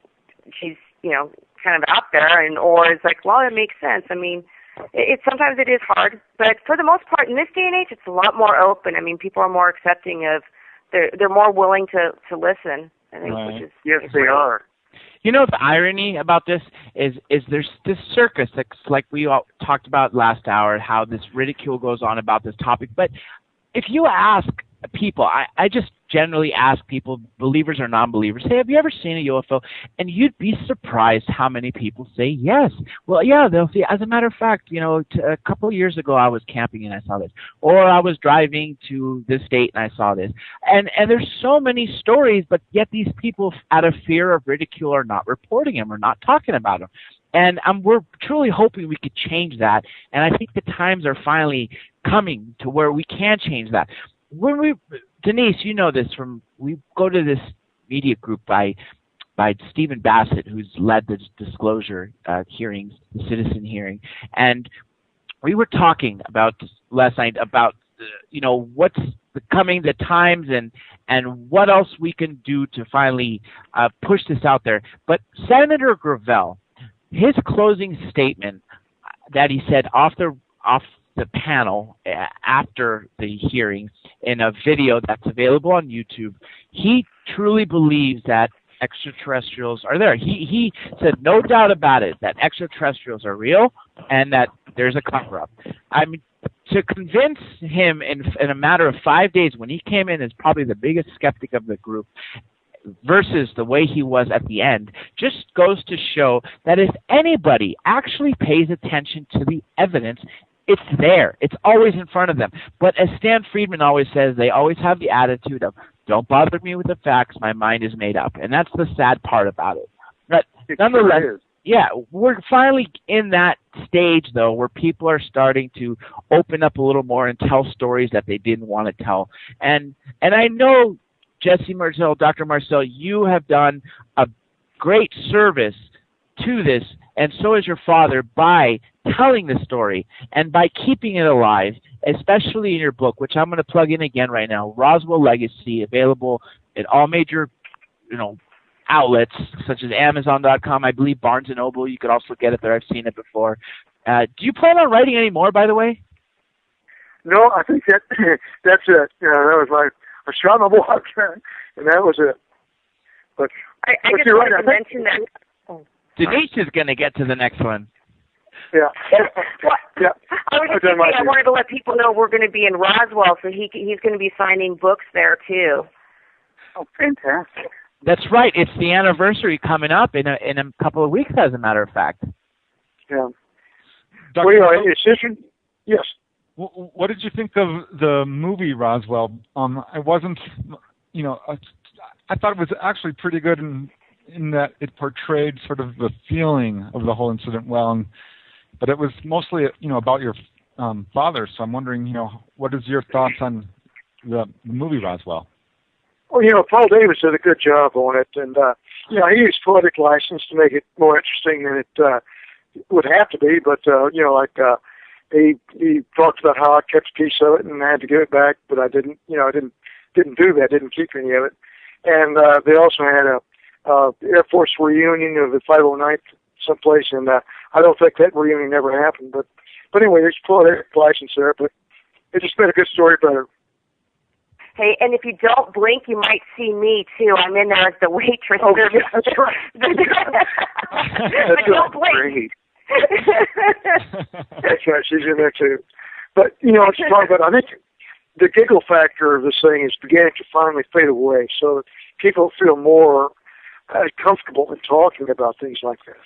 she's kind of out there, or it's like, well, it makes sense. I mean, sometimes it is hard, but for the most part, in this day and age, it's a lot more open. I mean, people are more accepting of. They're more willing to listen. I think, right. which is yes, they are. You know, the irony about this is there's this circus that's like we all talked about last hour, how this ridicule goes on about this topic. But if you ask people, I just generally ask people, believers or non-believers, hey, have you ever seen a UFO? And you'd be surprised how many people say yes. Well, yeah, they'll say, as a matter of fact, a couple of years ago I was camping and I saw this. Or I was driving to this state and I saw this. And there's so many stories, but yet these people, out of fear of ridicule, are not reporting them or not talking about them. And we're truly hoping we could change that. And I think the times are finally coming to where we can change that. Denise, you know this we go to this media group by Stephen Bassett, who's led the disclosure hearings, the citizen hearing, and we were talking about last night about what's becoming the times and what else we can do to finally push this out there. But Senator Gravel, his closing statement that he said off the panel after the hearing in a video that's available on YouTube, he truly believes that extraterrestrials are there. He said no doubt about it that extraterrestrials are real and that there's a cover-up. I mean, to convince him in a matter of 5 days, when he came in as probably the biggest skeptic of the group, versus the way he was at the end, just goes to show that if anybody actually pays attention to the evidence, it's there. It's always in front of them. But as Stan Friedman always says, they always have the attitude of, don't bother me with the facts, my mind is made up. And that's the sad part about it. But nonetheless, yeah, we're finally in that stage, though, where people are starting to open up a little more and tell stories that they didn't want to tell. And I know, Jesse Marcel, Dr. Marcel, you have done a great service to this, and so has your father, by telling the story and by keeping it alive, especially in your book, which I'm going to plug in again right now, Roswell Legacy, available at all major, outlets such as Amazon.com. I believe Barnes & Noble. You could also get it there. I've seen it before. Do you plan on writing any more, by the way? No, I think that's it. That was I shot my block, and that was it. But I just wanted to mention that. Denise is going to get to the next one. Yeah. Yeah. I wanted to let people know we're going to be in Roswell, so he's going to be signing books there too. Oh, fantastic! That's right. It's the anniversary coming up in a couple of weeks, as a matter of fact. Yeah. Yes. What did you think of the movie Roswell? I wasn't, I thought it was actually pretty good in that it portrayed sort of the feeling of the whole incident well, but it was mostly, about your father. So I'm wondering, what is your thoughts on the movie Roswell? Well, Paul Davis did a good job on it, and he used poetic license to make it more interesting than it would have to be. But he talked about how I kept a piece of it and I had to give it back, but I didn't. I didn't do that. Didn't keep any of it. And they also had a Air Force reunion of the 509th someplace, and I don't think that reunion ever happened. But anyway, there's poetic license there, but it just made a good story better. Hey, and if you don't blink, you might see me, too. I'm in there as the waitress. Oh, yeah, that's right. But don't blink. That's right. She's in there, too. But, it's talking about, I think the giggle factor of this thing is beginning to finally fade away. So people feel more comfortable in talking about things like this.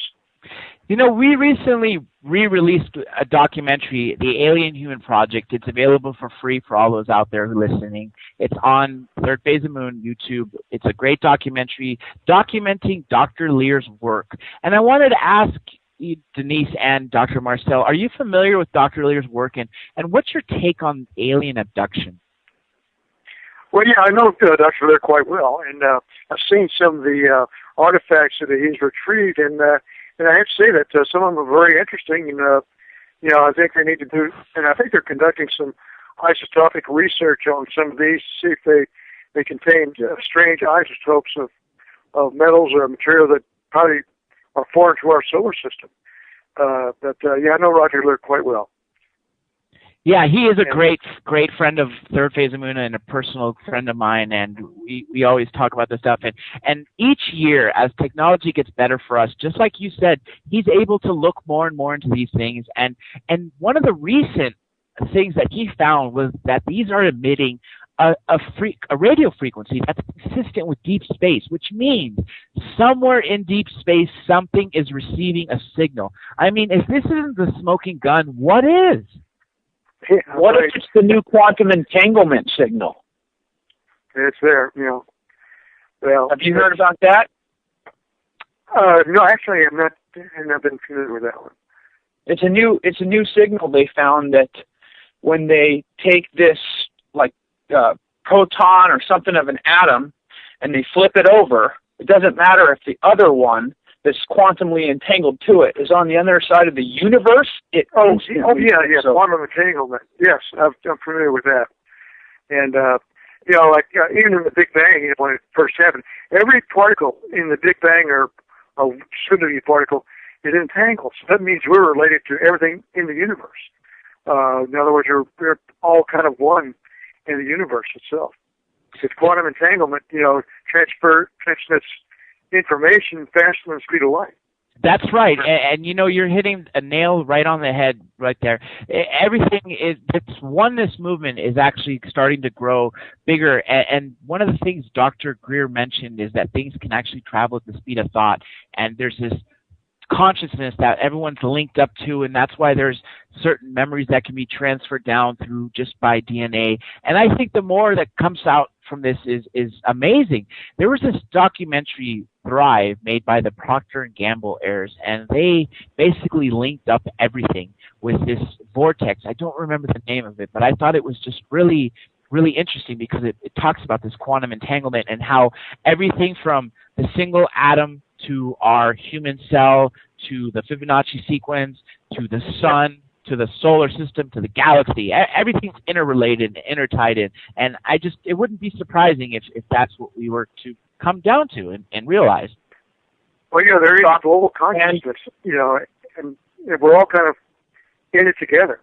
We recently re-released a documentary, The Alien Human Project. It's available for free for all those out there who are listening. It's on Third Phase of Moon YouTube. It's a great documentary documenting Dr. Lear's work. And I wanted to ask you, Denise and Dr. Marcel, are you familiar with Dr. Lear's work, and what's your take on alien abduction? Well, yeah, I know Dr. Lear quite well, and I've seen some of the artifacts that he's retrieved, and I have to say that some of them are very interesting, and I think they need to do, and I think they're conducting some isotopic research on some of these to see if they contain strange isotopes of metals or material that probably are foreign to our solar system. I know Roger Lear quite well. Yeah, he is a great friend of Third Phase of Moon and a personal friend of mine, and we always talk about this stuff. And each year, as technology gets better for us, just like you said, he's able to look more and more into these things. And one of the recent things that he found was that these are emitting a radio frequency that's consistent with deep space, which means somewhere in deep space something is receiving a signal. I mean, if this isn't the smoking gun, what is? Yeah, what if it's the new quantum entanglement signal? It's there, Well, have you heard about that? No, actually, I've not been familiar with that one. It's a new signal they found that when they take this proton or something of an atom and they flip it over, it doesn't matter if the other one that's quantumly entangled to it is on the other side of the universe. Quantum entanglement. Yes, I'm familiar with that. And even in the Big Bang, when it first happened, every particle in the Big Bang or soon-to-be particle is entangled. So that means we're related to everything in the universe. In other words, we're all kind of one in the universe itself. Because quantum entanglement, transmits information faster than the speed of light. That's right, and you're hitting a nail right on the head right there. Everything is, this oneness movement is actually starting to grow bigger, and one of the things Dr. Greer mentioned is that things can actually travel at the speed of thought, and there's this consciousness that everyone's linked up to, and that's why there's certain memories that can be transferred down through just by DNA. And I think the more that comes out from this is amazing. There was this documentary, Thrive, made by the Procter & Gamble heirs, and they basically linked up everything with this vortex. I don't remember the name of it, but I thought it was just really, really interesting because it talks about this quantum entanglement and how everything from the single atom to our human cell, to the Fibonacci sequence, to the sun, to the solar system, to the galaxy. Everything's interrelated and intertied in. And it wouldn't be surprising if that's what we were to come down to and realize. Well, there is a global consciousness, and we're all kind of in it together.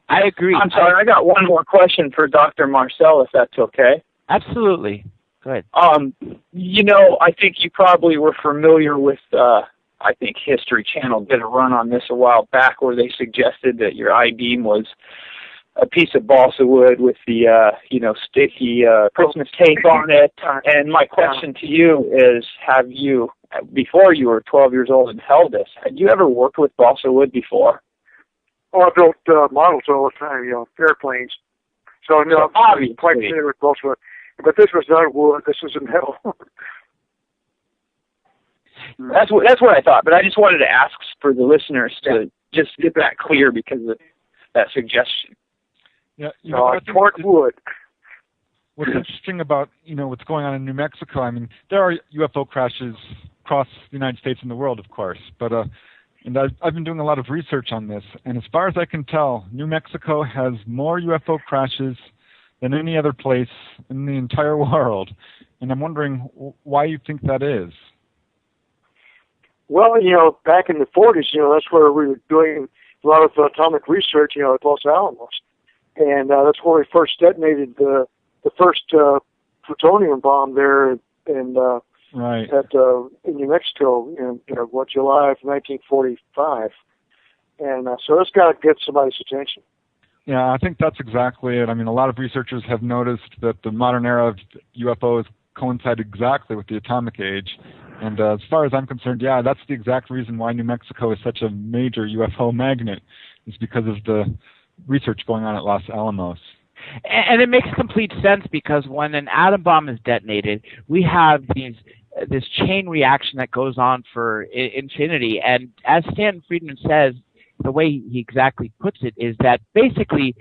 I agree. I'm sorry, I got one more question for Dr. Marcel, if that's okay. Absolutely. Go ahead. I think you probably were familiar with, I think History Channel did a run on this a while back where they suggested that your I-beam was a piece of balsa wood with the, sticky Christmas tape on it. And my question to you is, have you, before you were 12 years old and held this, had you ever worked with balsa wood before? Oh, I built models all the time, airplanes. So, no, I'm quite familiar with balsa wood. But this was not wood. This was metal. That's what I thought. But I just wanted to ask for the listeners to just get that clear because of that suggestion. Yeah, torque wood. What's interesting about what's going on in New Mexico? I mean, there are UFO crashes across the United States and the world, of course. But and I've been doing a lot of research on this, and as far as I can tell, New Mexico has more UFO crashes than any other place in the entire world. And I'm wondering why you think that is. Well, back in the 40s, that's where we were doing a lot of atomic research, at Los Alamos. And that's where we first detonated the first plutonium bomb there in New Mexico in July of 1945. And so it's got to get somebody's attention. Yeah, I think that's exactly it. I mean, a lot of researchers have noticed that the modern era of UFOs coincide exactly with the atomic age. And as far as I'm concerned, that's the exact reason why New Mexico is such a major UFO magnet, is because of the research going on at Los Alamos. And it makes complete sense because when an atom bomb is detonated, we have this chain reaction that goes on for infinity. And as Stanton Friedman says, the way he exactly puts it is that basically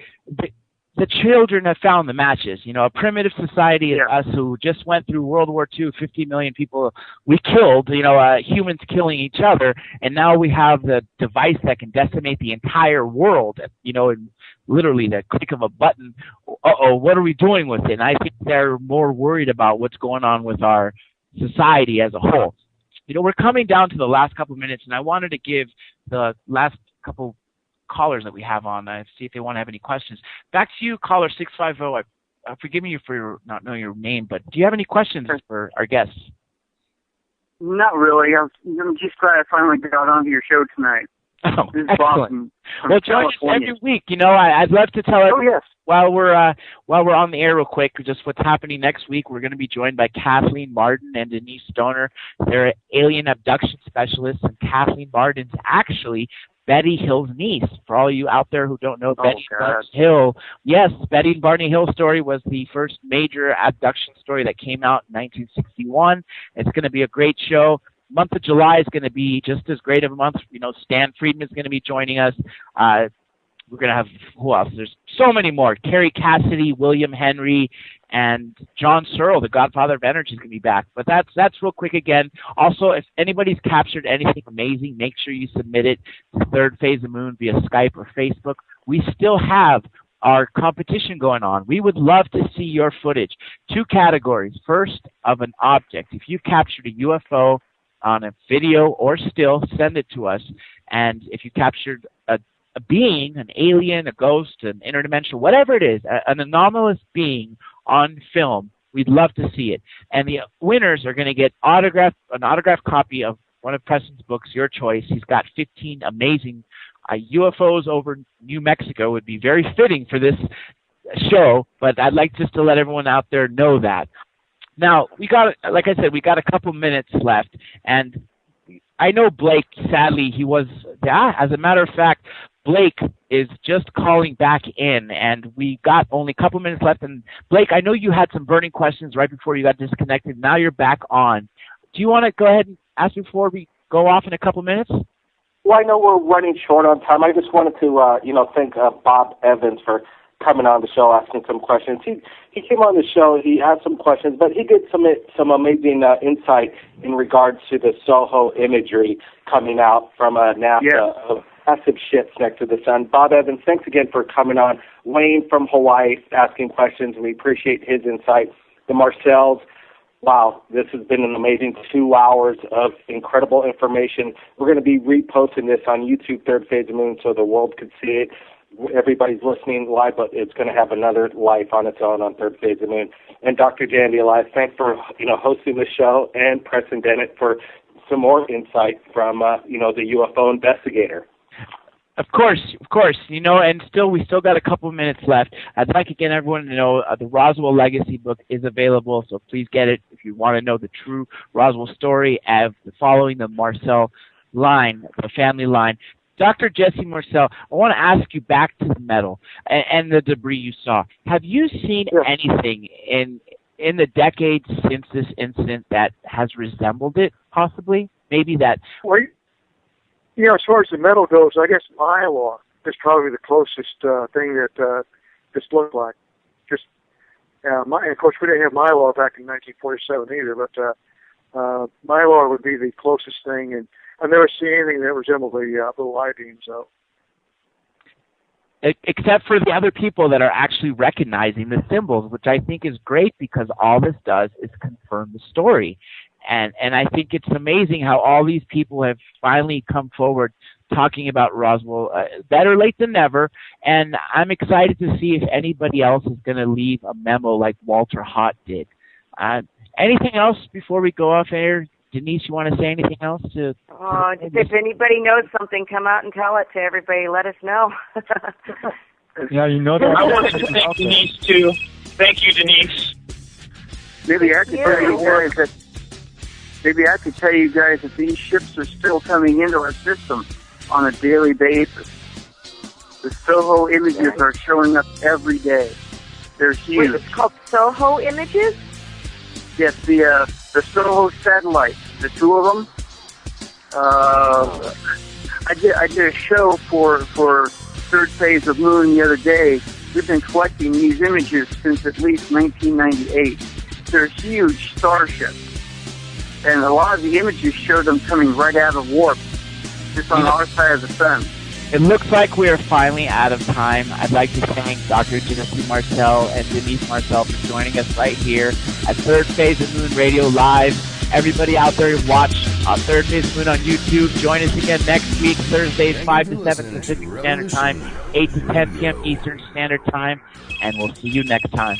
the children have found the matches. You know, a primitive society of us who just went through World War II, 50 million people we killed, you know, humans killing each other, and now we have the device that can decimate the entire world, you know, in literally the click of a button. What are we doing with it? And I think they're more worried about what's going on with our society as a whole. You know, we're coming down to the last couple of minutes, and I wanted to give the last couple callers that we have on, see if they want to have any questions. Back to you, caller 650. Forgive me for not knowing your name, but do you have any questions for our guests? Not really. I'm just glad I finally got onto your show tonight. Oh, this is excellent. Well, join us every week. You know, I'd love to tell everyone while we're on the air real quick, just what's happening next week. We're going to be joined by Kathleen Martin and Denise Stoner. They're alien abduction specialists, and Kathleen Martin's actually Betty Hill's niece. For all you out there who don't know Betty Hill, yes, Betty and Barney Hill story was the first major abduction story that came out in 1961. It's going to be a great show. Month of July is going to be just as great of a month. You know, Stan Friedman's going to be joining us. We're going to have, who else? There's so many more. Carrie Cassidy, William Henry, and John Searle, the Godfather of Energy, is going to be back. But that's real quick again. Also, if anybody's captured anything amazing, make sure you submit it to Third Phase of Moon via Skype or Facebook. We still have our competition going on. We would love to see your footage. 2 categories. First, of an object. If you've captured a UFO on a video or still, send it to us. And if you captured a being, an alien, a ghost, an interdimensional, whatever it is, an anomalous being on film, we'd love to see it. And the winners are going to get an autographed copy of one of Preston's books, your choice. He's got 15 amazing UFOs over New Mexico. Would be very fitting for this show, but I'd like just to let everyone out there know that. Now, like I said, we got a couple minutes left, and I know Blake, sadly, as a matter of fact, Blake is just calling back in, and we got only a couple minutes left. And Blake, I know you had some burning questions right before you got disconnected. Now you're back on. Do you want to go ahead and ask before we go off in a couple minutes? Well, I know we're running short on time. I just wanted to, thank Bob Evans for coming on the show, asking some questions. He came on the show, he had some questions, but he did some amazing insight in regards to the SOHO imagery coming out from NASA of massive ships next to the sun. Bob Evans, thanks again for coming on. Wayne from Hawaii asking questions. We appreciate his insight. The Marcells, wow, this has been an amazing 2 hours of incredible information. We're going to be reposting this on YouTube, Third Phase of Moon, so the world could see it. Everybody's listening live, but it's going to have another life on its own on Third Phase of Moon. And Dr. Jandy Alive, thanks for hosting the show, and Preston Dennett for some more insight from the UFO investigator. Of course, and we still got a couple of minutes left. I'd like again everyone to know the Roswell Legacy book is available, so please get it if you want to know the true Roswell story of following the Marcel line, the family line. Dr. Jesse Marcel, I want to ask you back to the metal and the debris you saw. Have you seen anything in the decades since this incident that has resembled it, possibly? Maybe that... Well, as far as the metal goes, I guess mylar is probably the closest thing that this looked like. Of course, we didn't have mylar back in 1947 either, but mylar would be the closest thing, and I've never seen anything that resembled the little I-beams, though. Except for the other people that are actually recognizing the symbols, which I think is great because all this does is confirm the story. And I think it's amazing how all these people have finally come forward talking about Roswell. Better late than never. And I'm excited to see if anybody else is going to leave a memo like Walter Hott did. Anything else before we go off air? Denise, you want to say anything else? If anybody knows something, come out and tell it to everybody. Let us know. Yeah, you know that. I wanted to thank Denise, too. Thank you, Denise. Maybe I could tell you guys that these ships are still coming into our system on a daily basis. The SOHO images are showing up every day. They're huge. Wait, it's called SOHO images? Yes, the SOHO satellites, the 2 of them. I did a show for Third Phase of Moon the other day, We've been collecting these images since at least 1998. They're huge starships. And a lot of the images show them coming right out of warp, just on our side of the sun. It looks like we are finally out of time. I'd like to thank Dr. Genesee Marcel and Denise Marcel for joining us right here at Third Phase of Moon Radio Live. Everybody out there, watch Third Phase of Moon on YouTube. Join us again next week, Thursdays, 5 to 7 Pacific Standard Time, 8 to 10 p.m. Eastern Standard Time, and we'll see you next time.